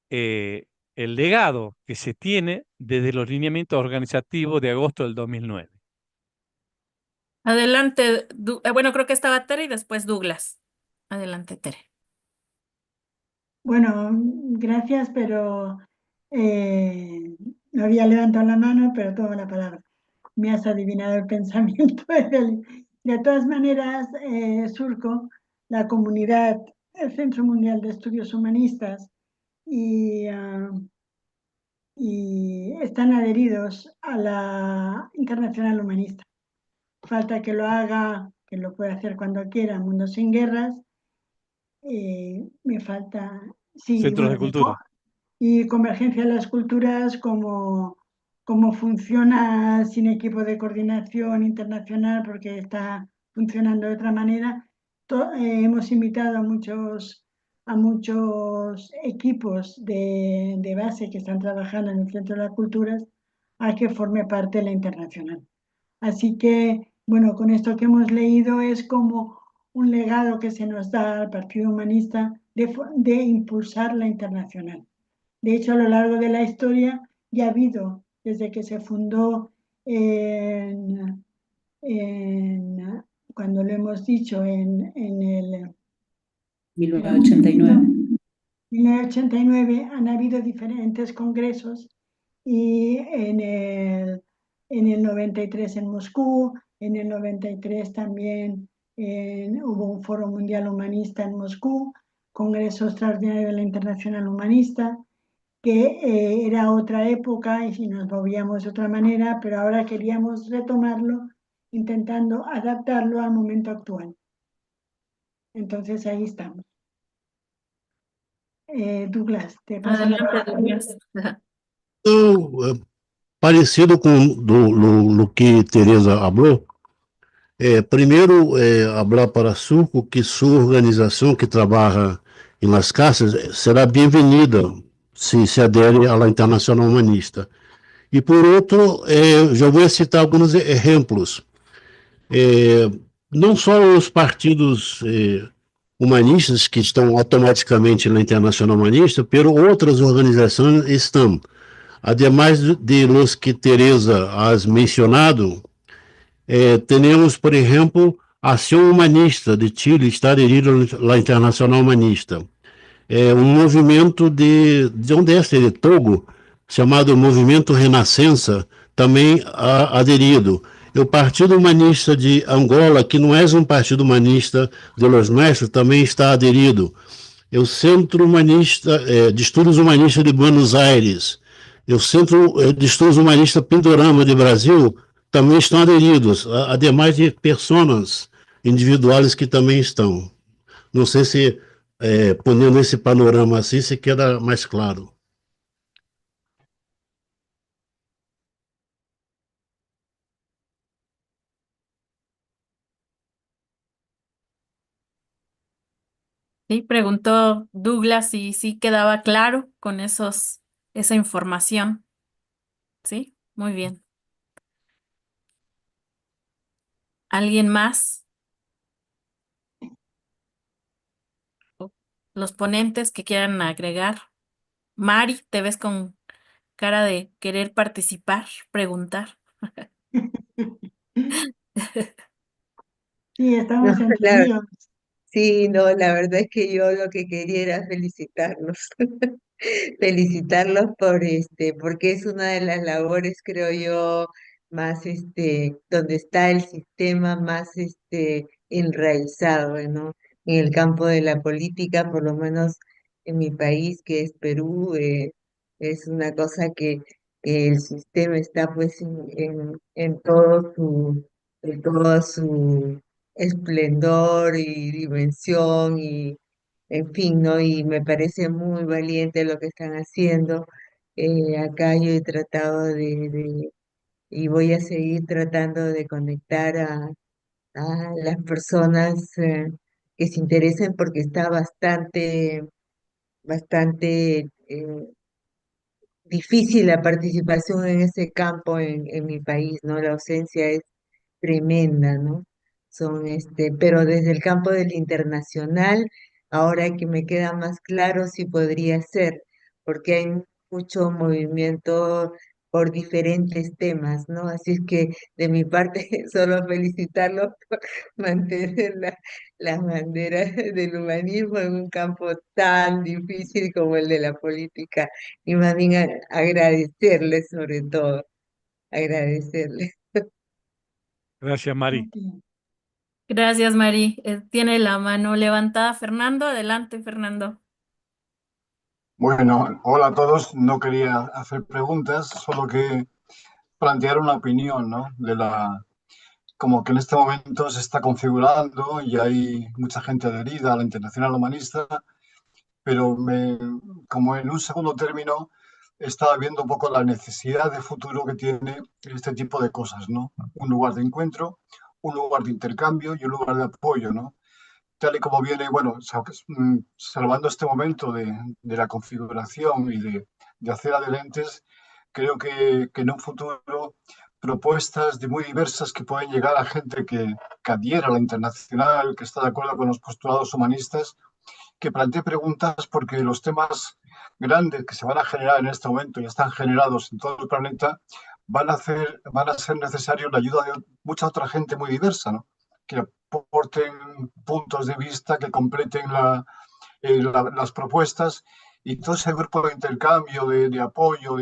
el legado que se tiene desde los lineamientos organizativos de agosto del 2009. Adelante, bueno, creo que estaba Tere y después Douglas. Adelante, Tere. Bueno, gracias, pero no había levantado la mano, pero tomo la palabra. Me has adivinado el pensamiento. De todas maneras, Surco, la comunidad, el Centro Mundial de Estudios Humanistas y están adheridos a la Internacional Humanista. Falta que lo haga, que lo puede hacer cuando quiera, Mundo Sin Guerras. Me falta, sí, Centros bueno, de cultura. y convergencia de las culturas, cómo funciona sin equipo de coordinación internacional, porque está funcionando de otra manera. Hemos invitado a muchos equipos de base que están trabajando en el Centro de las Culturas a que forme parte de la internacional. Así que, bueno, con esto que hemos leído es como un legado que se nos da al Partido Humanista de impulsar la internacional. De hecho, a lo largo de la historia ya ha habido, desde que se fundó cuando lo hemos dicho, en el 1989. 1989, han habido diferentes congresos y en el 93 en Moscú, en el 93 también hubo un foro mundial humanista en Moscú, Congreso Extraordinario de la Internacional Humanista, que era otra época y si nos movíamos de otra manera, pero ahora queríamos retomarlo intentando adaptarlo al momento actual. Entonces ahí estamos. Douglas, te paso la Adelante, palabra. Douglas. Então, parecido com do que Teresa falou, primeiro, falar para Surco que sua organização que trabalha em Las Casas será bem-vinda se adere à Internacional Humanista. E por outro, já vou citar alguns exemplos. Não só os partidos humanistas que estão automaticamente na Internacional Humanista, pero outras organizações estão. Además de los que Teresa has mencionado, temos, por exemplo, a Ação Humanista de Chile, está aderido à Internacional Humanista. Um movimento de onde é? De Togo, chamado Movimento Renascença, também aderido. O Partido Humanista de Angola, que não é um partido humanista de los nuestros, também está aderido. O Centro Humanista, de Estudos Humanistas de Buenos Aires, o Centro de Estudos Humanistas Pindorama de Brasil, também estão aderidos, ademais de pessoas individuais que também estão. Não sei se, ponendo esse panorama assim, se queda mais claro. Sí, preguntó Douglas si sí quedaba claro con esa información. Sí, muy bien. ¿Alguien más? Los ponentes que quieran agregar. Mari, te ves con cara de querer participar, preguntar. Sí, estamos No, entre la, líos. sí, no, la verdad es que yo lo que quería era felicitarlos, felicitarlos por porque es una de las labores, creo yo, más donde está el sistema más enraizado, ¿no? En el campo de la política, por lo menos en mi país, que es Perú, Es una cosa que el sistema está pues en todo en todo su esplendor y dimensión y en fin, ¿no? Y me parece muy valiente lo que están haciendo. Acá yo he tratado y voy a seguir tratando de conectar a las personas que se interesen porque está bastante difícil la participación en ese campo en mi país, ¿no? La ausencia es tremenda, ¿no? Pero desde el campo del internacional, ahora que me queda más claro si podría ser, porque hay mucho movimiento por diferentes temas, ¿no? Así es que de mi parte, solo felicitarlos por mantener las banderas del humanismo en un campo tan difícil como el de la política, y más bien agradecerles sobre todo, agradecerles. Gracias, Mari. Ok. Gracias, Mari. Tiene la mano levantada Fernando. Adelante, Fernando. Bueno, hola a todos. No quería hacer preguntas, solo que plantear una opinión, ¿no? Como que en este momento se está configurando y hay mucha gente adherida a la Internacional Humanista, pero como en un segundo término estaba viendo un poco la necesidad de futuro que tiene este tipo de cosas, ¿no? Un lugar de encuentro, un lugar de intercambio y un lugar de apoyo, ¿no? Tal y como viene, bueno, salvando este momento de la configuración y de hacer adelantes, creo que en un futuro propuestas de muy diversas que pueden llegar a gente que adhiera a la internacional, que está de acuerdo con los postulados humanistas, que plantee preguntas porque los temas grandes que se van a generar en este momento y están generados en todo el planeta van a ser necesarios la ayuda de mucha otra gente muy diversa, ¿no? Que aporten puntos de vista, que completen las propuestas y todo ese grupo de intercambio, de apoyo,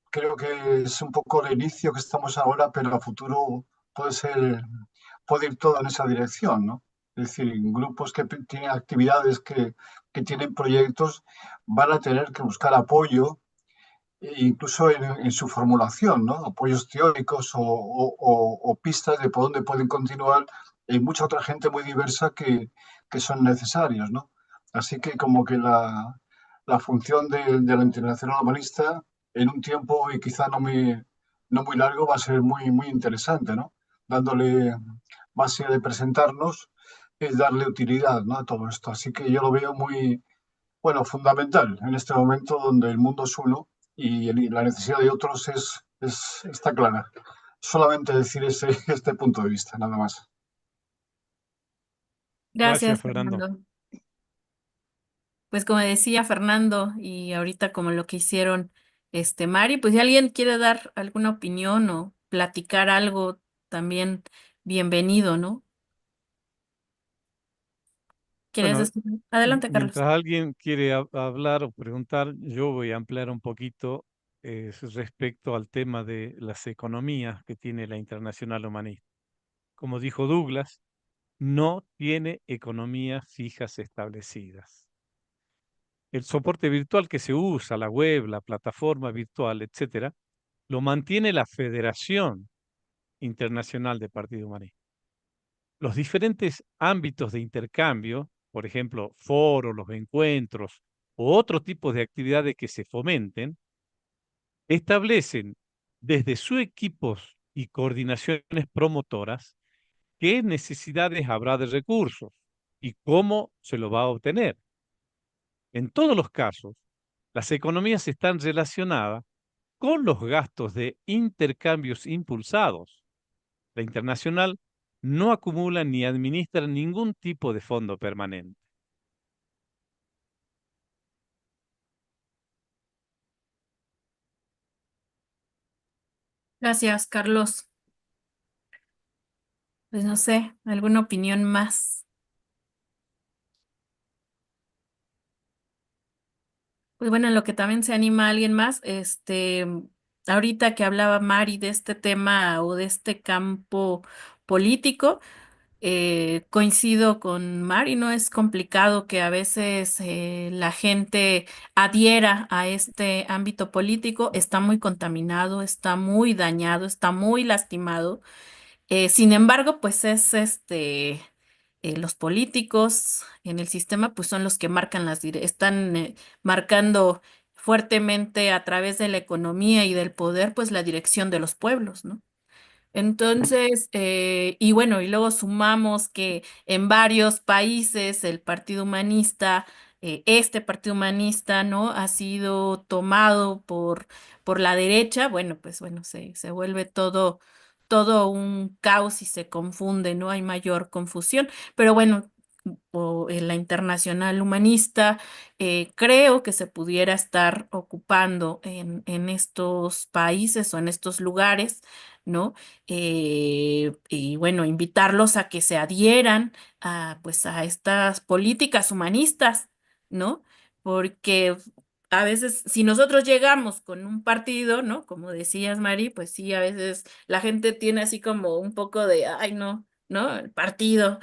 creo que es un poco el inicio que estamos ahora, pero a futuro puede ser, puede ir todo en esa dirección, ¿no? Es decir, grupos que tienen actividades, que tienen proyectos, van a tener que buscar apoyo, incluso en su formulación, ¿no? Apoyos teóricos o pistas de por dónde pueden continuar. Hay mucha otra gente muy diversa que son necesarios, ¿no? Así que como que la función de la Internacional Humanista en un tiempo y quizá no muy largo va a ser muy, muy interesante, ¿no? Dándole, más allá de presentarnos, es darle utilidad, ¿no? A todo esto. Así que yo lo veo muy, bueno, fundamental en este momento donde el mundo es uno y la necesidad de otros está clara. Solamente decir este punto de vista, nada más. Gracias, Gracias, Fernando. Fernando. Pues como decía Fernando, y ahorita como lo que hicieron Mari, pues si alguien quiere dar alguna opinión o platicar algo, también bienvenido, ¿no? ¿Quieres Bueno, decir? Adelante, Carlos. mientras alguien quiere hablar o preguntar, yo voy a ampliar un poquito respecto al tema de las economías que tiene la Internacional Humanista. Como dijo Douglas, no tiene economías fijas establecidas. El soporte virtual que se usa, la web, la plataforma virtual, etcétera, lo mantiene la Federación Internacional de Partido Humanista. Los diferentes ámbitos de intercambio, por ejemplo, foros, los encuentros o otro tipo de actividades que se fomenten, establecen desde sus equipos y coordinaciones promotoras qué necesidades habrá de recursos y cómo se lo va a obtener. En todos los casos, las economías están relacionadas con los gastos de intercambios impulsados. La internacional no acumula ni administra ningún tipo de fondo permanente. Gracias, Carlos. Pues no sé, ¿alguna opinión más? Pues bueno, en lo que también se anima alguien más, ahorita que hablaba Mari de este tema o de este campo político, Coincido con Mari, ¿no? Es complicado que a veces la gente adhiera a este ámbito político, está muy contaminado, está muy dañado, está muy lastimado. Sin embargo, pues es los políticos en el sistema, pues son los que marcan están marcando fuertemente a través de la economía y del poder, pues la dirección de los pueblos, ¿no? Entonces, y bueno, y luego sumamos que en varios países el Partido Humanista, este Partido Humanista, ¿no? Ha sido tomado por la derecha, bueno, pues bueno, se vuelve todo un caos y se confunde, ¿no? Hay mayor confusión, pero bueno, en la Internacional Humanista, creo que se pudiera estar ocupando en estos países o en estos lugares, ¿no? Y bueno, invitarlos a que se adhieran pues a estas políticas humanistas, ¿no? Porque a veces, si nosotros llegamos con un partido, ¿no? Como decías, Mari, pues sí, a veces la gente tiene así como un poco de, ay, no, ¿no? El partido.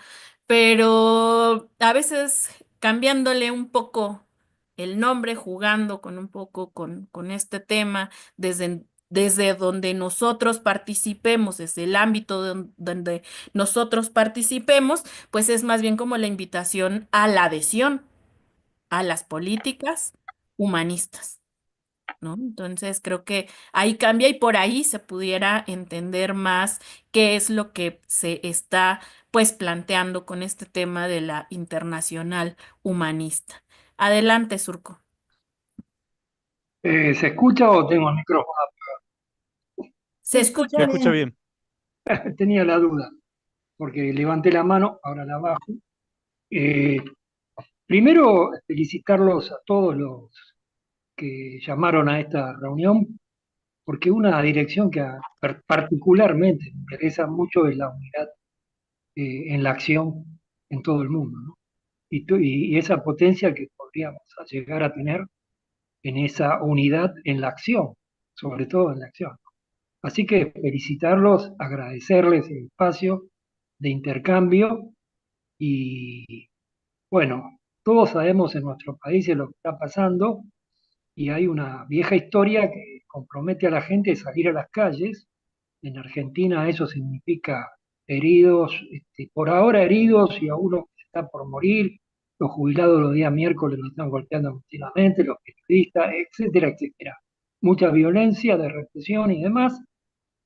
Pero a veces cambiándole un poco el nombre, jugando con un poco con este tema, desde donde nosotros participemos, desde el ámbito donde nosotros participemos, pues es más bien como la invitación a la adhesión a las políticas humanistas, ¿no? Entonces creo que ahí cambia y por ahí se pudiera entender más qué es lo que se está pues planteando con este tema de la internacional humanista. Adelante, Surco. ¿Se escucha o tengo el micrófono? Se Se escucha. Se escucha escucha bien. bien. Tenía la duda, porque levanté la mano, ahora la bajo. Eh, Primero, felicitarlos a todos los que llamaron a esta reunión, porque una dirección que particularmente me interesa mucho es la unidad en la acción en todo el mundo, ¿no? Y esa potencia que podríamos llegar a tener en esa unidad en la acción, sobre todo en la acción. Así que felicitarlos, agradecerles el espacio de intercambio y bueno, todos sabemos en nuestro país lo que está pasando y hay una vieja historia que compromete a la gente a salir a las calles. En Argentina eso significa heridos, por ahora heridos y a uno que está por morir, los jubilados los días miércoles los están golpeando continuamente, los periodistas, etcétera, etcétera. Mucha violencia de represión y demás.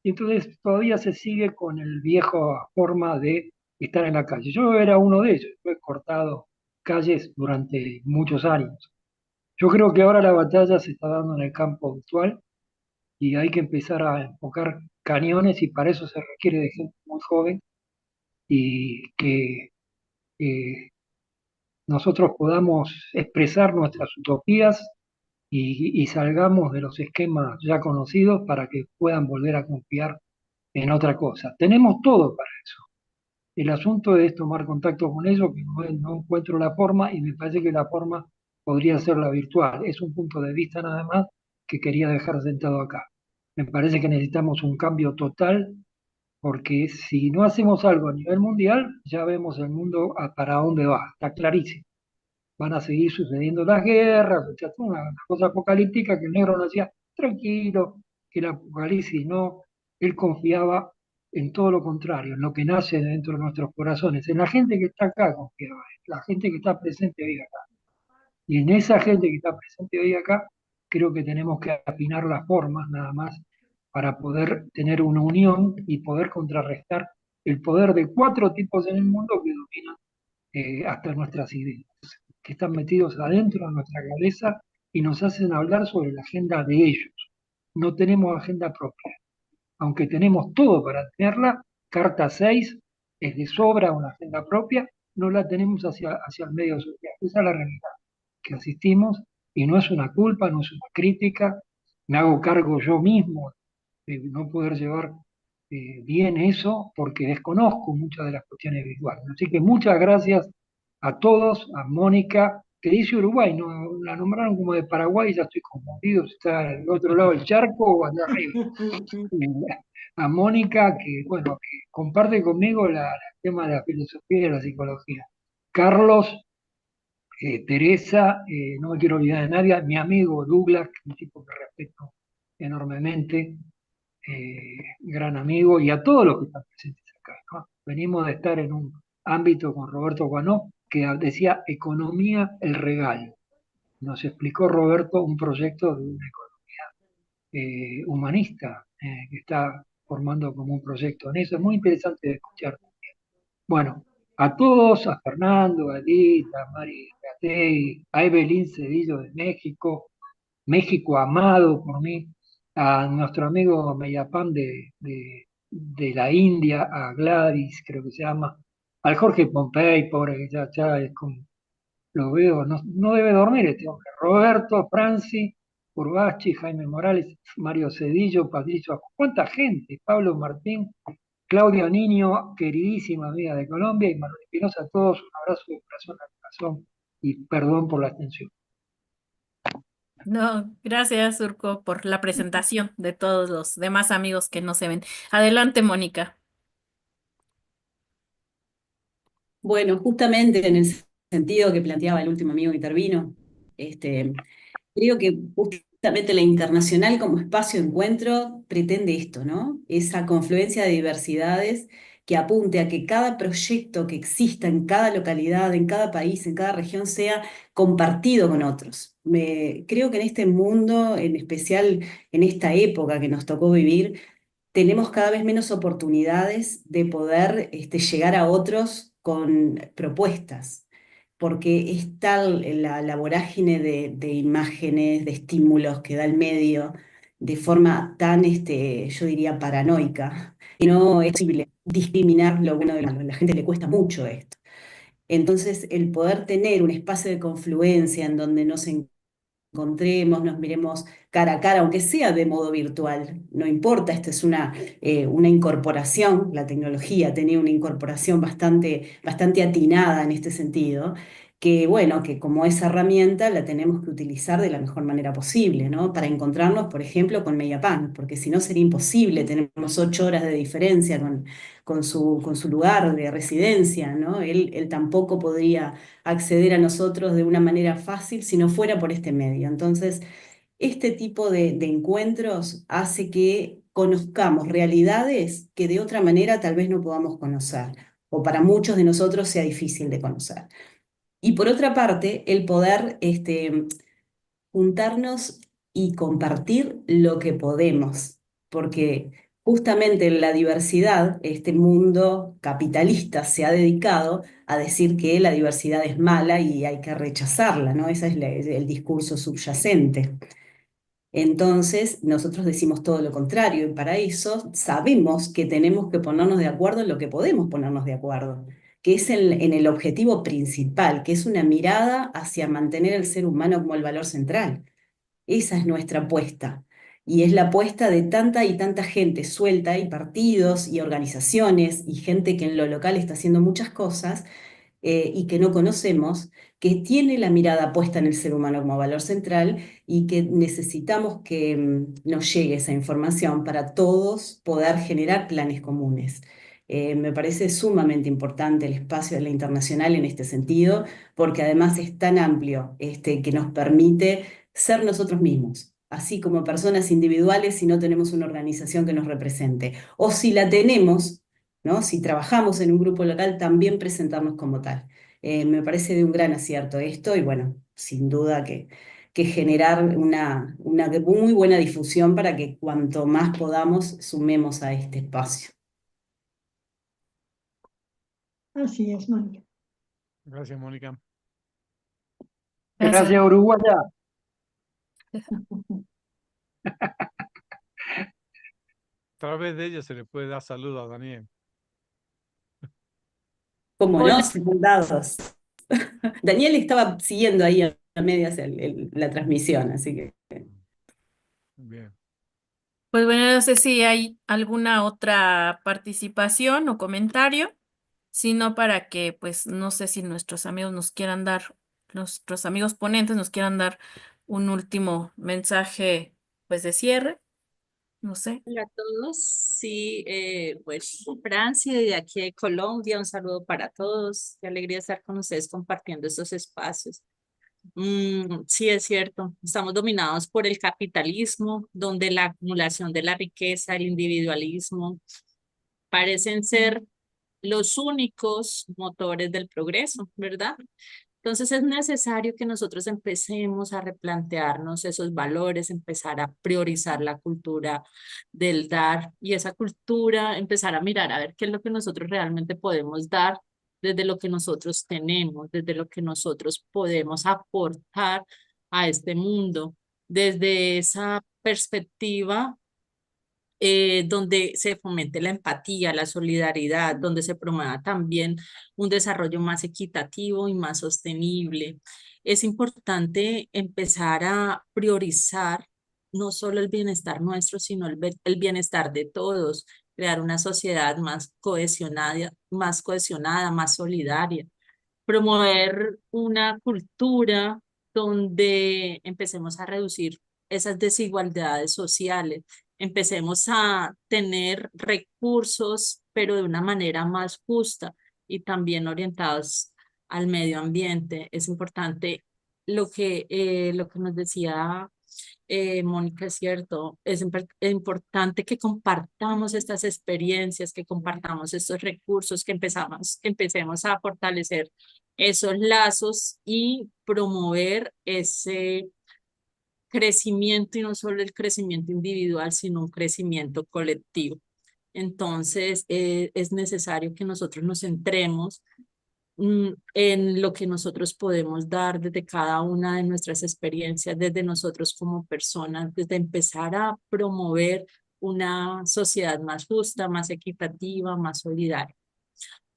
Y entonces todavía se sigue con el viejo forma de estar en la calle. Yo era uno de ellos, yo he cortado calles durante muchos años. Yo creo que ahora la batalla se está dando en el campo virtual y hay que empezar a enfocar cañones y para eso se requiere de gente muy joven y que nosotros podamos expresar nuestras utopías y salgamos de los esquemas ya conocidos para que puedan volver a confiar en otra cosa. Tenemos todo para eso. El asunto es tomar contacto con ellos, que no encuentro la forma y me parece que la forma podría ser la virtual. Es un punto de vista nada más que quería dejar sentado acá. Me parece que necesitamos un cambio total porque si no hacemos algo a nivel mundial, ya vemos el mundo para dónde va, está clarísimo. Van a seguir sucediendo las guerras, una cosa apocalíptica que el negro no decía, tranquilo, que el apocalipsis no, él confiaba en todo lo contrario, en lo que nace dentro de nuestros corazones, en la gente que está acá confiaba, en la gente que está presente hoy acá. Y en esa gente que está presente hoy acá, creo que tenemos que afinar las formas nada más para poder tener una unión y poder contrarrestar el poder de cuatro tipos en el mundo que dominan hasta nuestras ideas, que están metidos adentro de nuestra cabeza y nos hacen hablar sobre la agenda de ellos. No tenemos agenda propia, aunque tenemos todo para tenerla, carta 6 es de sobra una agenda propia, no la tenemos hacia el medio social. Esa es la realidad que asistimos y no es una culpa, no es una crítica, me hago cargo yo mismo de no poder llevar bien eso porque desconozco muchas de las cuestiones visuales. Así que muchas gracias a todos, a Mónica, que dice Uruguay, no, la nombraron como de Paraguay, ya estoy confundido, si está al otro lado del charco o allá arriba. A Mónica, que bueno, que comparte conmigo la tema de la filosofía y de la psicología. Carlos, Teresa, no me quiero olvidar de nadie, mi amigo Douglas, que es un tipo que respeto enormemente, gran amigo, y a todos los que están presentes acá, ¿no? Venimos de estar en un ámbito con Roberto Guanó, que decía economía el regalo. Nos explicó Roberto un proyecto de una economía humanista que está formando como un proyecto en eso. Es muy interesante de escuchar. Bueno, a todos, a Fernando, a Edith, a Mari Gatei, a Evelyn Cedillo de México, México amado por mí, a nuestro amigo Meyapan de la India, a Gladys, creo que se llama, al Jorge Pompey, pobre que ya es como, lo veo, no debe dormir este hombre, Roberto, Franci, Urbachi, Jaime Morales, Mario Cedillo, Patricio, ¿cuánta gente? Pablo Martín, Claudia Niño, queridísima amiga de Colombia, y Manuel Espinosa, a todos un abrazo de corazón a corazón y perdón por la extensión. No, gracias, Surco, por la presentación de todos los demás amigos que no se ven. Adelante, Mónica. Bueno, justamente en el sentido que planteaba el último amigo que intervino, creo que justamente la internacional como espacio de encuentro pretende esto, ¿no? Esa confluencia de diversidades que apunte a que cada proyecto que exista en cada localidad, en cada país, en cada región, sea compartido con otros. Creo que en este mundo, en especial en esta época que nos tocó vivir, tenemos cada vez menos oportunidades de poder llegar a otros con propuestas, porque es tal la vorágine de imágenes, de estímulos que da el medio, de forma tan, yo diría, paranoica, que no es posible discriminar lo bueno de lo malo. A la gente le cuesta mucho esto. Entonces, el poder tener un espacio de confluencia en donde nos encontremos, nos miremos cara a cara, aunque sea de modo virtual, no importa, esta es una incorporación, la tecnología tenía una incorporación bastante atinada en este sentido, que bueno, que como esa herramienta la tenemos que utilizar de la mejor manera posible, ¿no? Para encontrarnos, por ejemplo, con Meyapan, porque si no sería imposible, tenemos 8 horas de diferencia con su lugar de residencia, ¿no? Él tampoco podría acceder a nosotros de una manera fácil si no fuera por este medio. Entonces, este tipo de encuentros hace que conozcamos realidades que de otra manera tal vez no podamos conocer, o para muchos de nosotros sea difícil de conocer. Y por otra parte, el poder juntarnos y compartir lo que podemos, porque justamente en la diversidad, este mundo capitalista se ha dedicado a decir que la diversidad es mala y hay que rechazarla, ¿no? Ese es el discurso subyacente. Entonces, nosotros decimos todo lo contrario, y para eso sabemos que tenemos que ponernos de acuerdo en lo que podemos ponernos de acuerdo, que es en el objetivo principal, que es una mirada hacia mantener el ser humano como el valor central. Esa es nuestra apuesta. Y es la apuesta de tanta y tanta gente suelta, y partidos y organizaciones, y gente que en lo local está haciendo muchas cosas, y que no conocemos, que tiene la mirada puesta en el ser humano como valor central y que necesitamos que nos llegue esa información para todos poder generar planes comunes. Me parece sumamente importante el espacio de la internacional en este sentido, porque además es tan amplio que nos permite ser nosotros mismos, así como personas individuales si no tenemos una organización que nos represente. O si la tenemos, ¿no? Si trabajamos en un grupo local, también presentarnos como tal. Me parece de un gran acierto esto y bueno, sin duda que generar una muy buena difusión para que cuanto más podamos sumemos a este espacio. Así es, Mónica. Gracias, Mónica. Gracias, Uruguaya. A través de ella se le puede dar saludo a Daniel. Como Hola. no, secundados. Daniel estaba siguiendo ahí a medias la transmisión, así que. Bien. Pues bueno, no sé si hay alguna otra participación o comentario, sino para que, pues, no sé si nuestros amigos nuestros amigos ponentes nos quieran dar un último mensaje, pues, de cierre. No sé. Hola a todos. Sí, pues Francia, de aquí de Colombia, un saludo para todos. Qué alegría estar con ustedes compartiendo estos espacios. Sí, es cierto. Estamos dominados por el capitalismo, donde la acumulación de la riqueza, el individualismo, parecen ser los únicos motores del progreso, ¿verdad? Entonces es necesario que nosotros empecemos a replantearnos esos valores, empezar a priorizar la cultura del dar y esa cultura, empezar a mirar a ver qué es lo que nosotros realmente podemos dar desde lo que nosotros tenemos, desde lo que nosotros podemos aportar a este mundo, desde esa perspectiva donde se fomente la empatía, la solidaridad, donde se promueva también un desarrollo más equitativo y más sostenible. Es importante empezar a priorizar no solo el bienestar nuestro, sino el bienestar de todos, crear una sociedad más cohesionada, más solidaria, promover una cultura donde empecemos a reducir esas desigualdades sociales, empecemos a tener recursos, pero de una manera más justa y también orientados al medio ambiente. Es importante lo que nos decía Mónica, es cierto, es importante que compartamos estas experiencias, que compartamos estos recursos, que empecemos a fortalecer esos lazos y promover ese crecimiento y no solo el crecimiento individual, sino un crecimiento colectivo. Entonces, es necesario que nosotros nos centremos en lo que nosotros podemos dar desde cada una de nuestras experiencias, desde nosotros como personas, desde empezar a promover una sociedad más justa, más equitativa, más solidaria.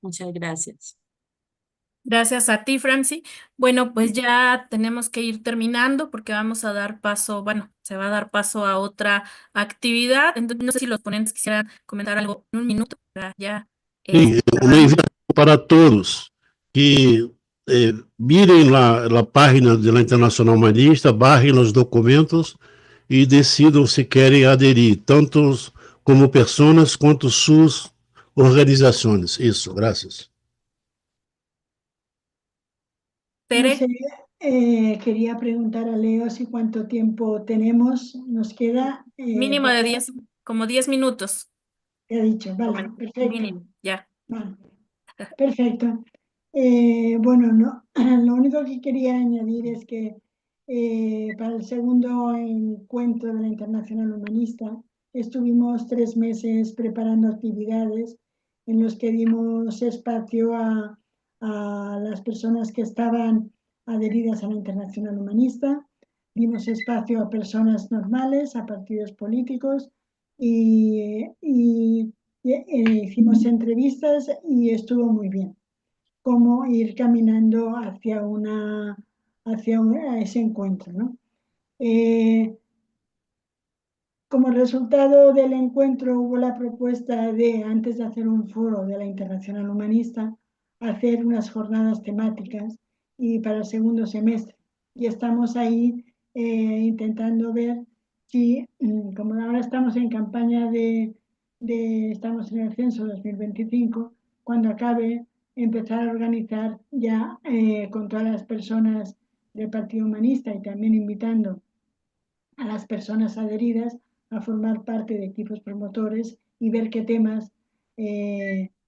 Muchas gracias. Gracias a ti, Franci. Bueno, pues ya tenemos que ir terminando porque vamos a dar paso, bueno, se va a dar paso a otra actividad. Entonces, no sé si los ponentes quisieran comentar algo en un minuto para ya Sí, una cerrar. invitación para todos que miren la página de la Internacional Humanista, barrem os documentos e decidam se querem aderir, tanto como pessoas quanto suas organizações. Isso, graças. No Tere, sé, quería preguntar a Leo si cuánto tiempo tenemos, nos queda. mínimo de 10, como 10 minutos. Te ha dicho, vale, Como perfecto. mínimo, ya. Vale, perfecto. Bueno, no, lo único que quería añadir es que para el segundo encuentro de la Internacional Humanista estuvimos 3 meses preparando actividades en los que dimos espacio a las personas que estaban adheridas a la Internacional Humanista, dimos espacio a personas normales, a partidos políticos y hicimos entrevistas y estuvo muy bien. Cómo ir caminando hacia ese encuentro, ¿no? Como resultado del encuentro hubo la propuesta de, antes de hacer un foro de la Internacional Humanista, hacer unas jornadas temáticas y para el segundo semestre. Y estamos ahí intentando ver si, como ahora estamos en campaña estamos en el censo 2025, cuando acabe, empezar a organizar ya con todas las personas del Partido Humanista y también invitando a las personas adheridas a formar parte de equipos promotores y ver qué temas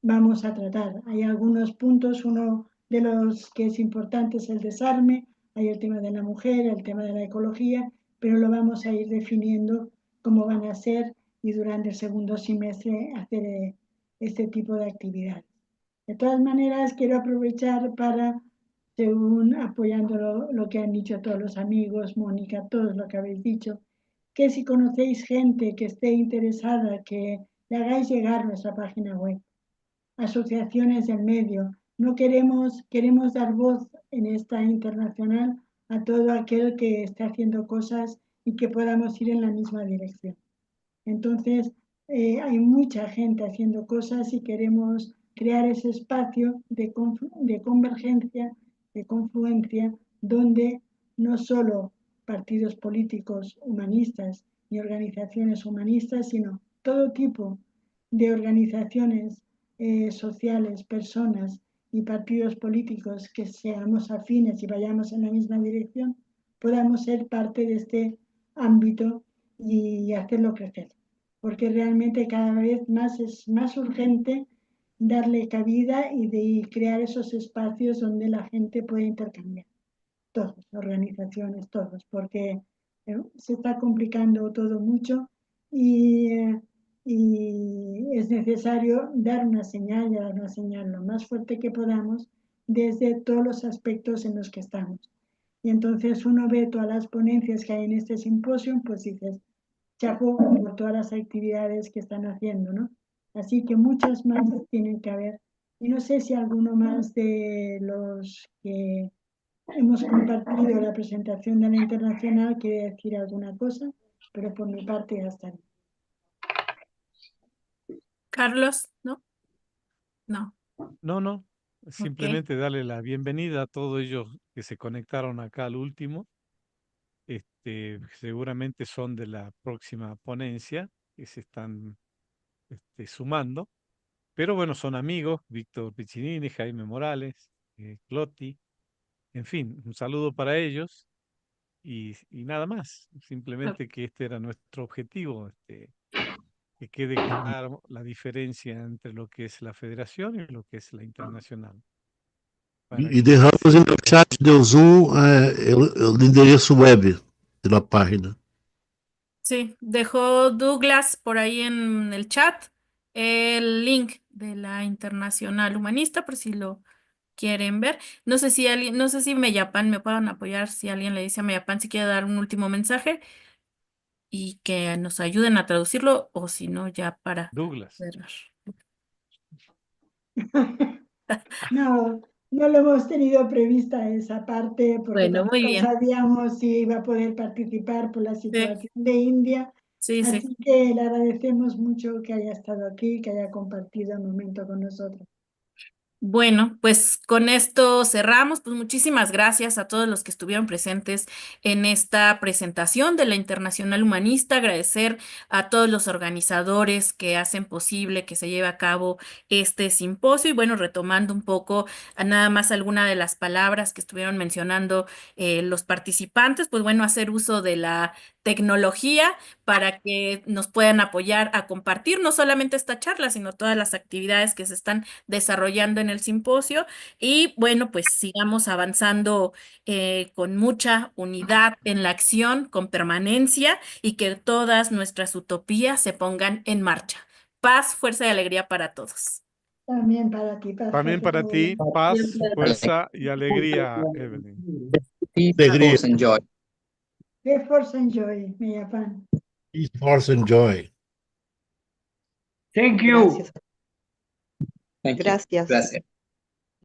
vamos a tratar. Hay algunos puntos, uno de los que es importante es el desarme, hay el tema de la mujer, el tema de la ecología, pero lo vamos a ir definiendo cómo van a ser y durante el segundo semestre hacer este tipo de actividades. De todas maneras, quiero aprovechar para, según apoyando lo que han dicho todos los amigos, Mónica, todos lo que habéis dicho, que si conocéis gente que esté interesada, que le hagáis llegar nuestra página web. Asociaciones del medio. No queremos dar voz en esta internacional a todo aquel que esté haciendo cosas y que podamos ir en la misma dirección. Entonces, hay mucha gente haciendo cosas y queremos crear ese espacio de convergencia, de confluencia, donde no solo partidos políticos humanistas ni organizaciones humanistas, sino todo tipo de organizaciones sociales, personas y partidos políticos que seamos afines y vayamos en la misma dirección, podamos ser parte de este ámbito y hacerlo crecer. Porque realmente cada vez más es más urgente darle cabida y de crear esos espacios donde la gente puede intercambiar. Todas, organizaciones, todos, porque se está complicando todo mucho y es necesario dar una señal lo más fuerte que podamos desde todos los aspectos en los que estamos. Y entonces uno ve todas las ponencias que hay en este simposio, pues dices, chapo por todas las actividades que están haciendo, ¿no? Así que muchas más tienen que haber. Y no sé si alguno más de los que hemos compartido la presentación de la internacional quiere decir alguna cosa, pero por mi parte ya está. Carlos, ¿no? No. No, Ok. simplemente darle la bienvenida a todos ellos que se conectaron acá al último. Seguramente son de la próxima ponencia que se están sumando. Pero bueno, son amigos, Víctor Piccinini, Jaime Morales, Clotti, en fin, un saludo para ellos y nada más. Simplemente que este era nuestro objetivo, que quede claro la diferencia entre lo que es la federación y lo que es la internacional. Para E que deixamos no chat do Zoom o endereço web da página. Sí, dejó Douglas por ahí en el chat el link de la Internacional Humanista, por si lo quieren ver. No sé si alguien, no sé si Meyapan me puedan apoyar, si alguien le dice a Meyapan si quiere dar un último mensaje y que nos ayuden a traducirlo, o si no, ya para Douglas. cerrar. No, no lo hemos tenido prevista esa parte porque Bueno, muy tampoco bien. sabíamos si iba a poder participar por la Sí, situación de India. sí, sí. Así que le agradecemos mucho que haya estado aquí, que haya compartido el momento con nosotros. Bueno, pues con esto cerramos. Pues muchísimas gracias a todos los que estuvieron presentes en esta presentación de la Internacional Humanista. Agradecer a todos los organizadores que hacen posible que se lleve a cabo este simposio. Y bueno, retomando un poco a nada más alguna de las palabras que estuvieron mencionando los participantes, pues bueno, hacer uso de la tecnología para que nos puedan apoyar a compartir no solamente esta charla, sino todas las actividades que se están desarrollando en el simposio. Y bueno, pues sigamos avanzando con mucha unidad en la acción, con permanencia y que todas nuestras utopías se pongan en marcha. Paz, fuerza y alegría para todos. También para ti, paz, También fuerza, para ti, alegría. paz, fuerza y alegría, Evelyn. Alegria. Force and joy. Be force and joy, Meyapan. Peace, force and joy. Thank you. Gracias. Thank you. Gracias. Gracias.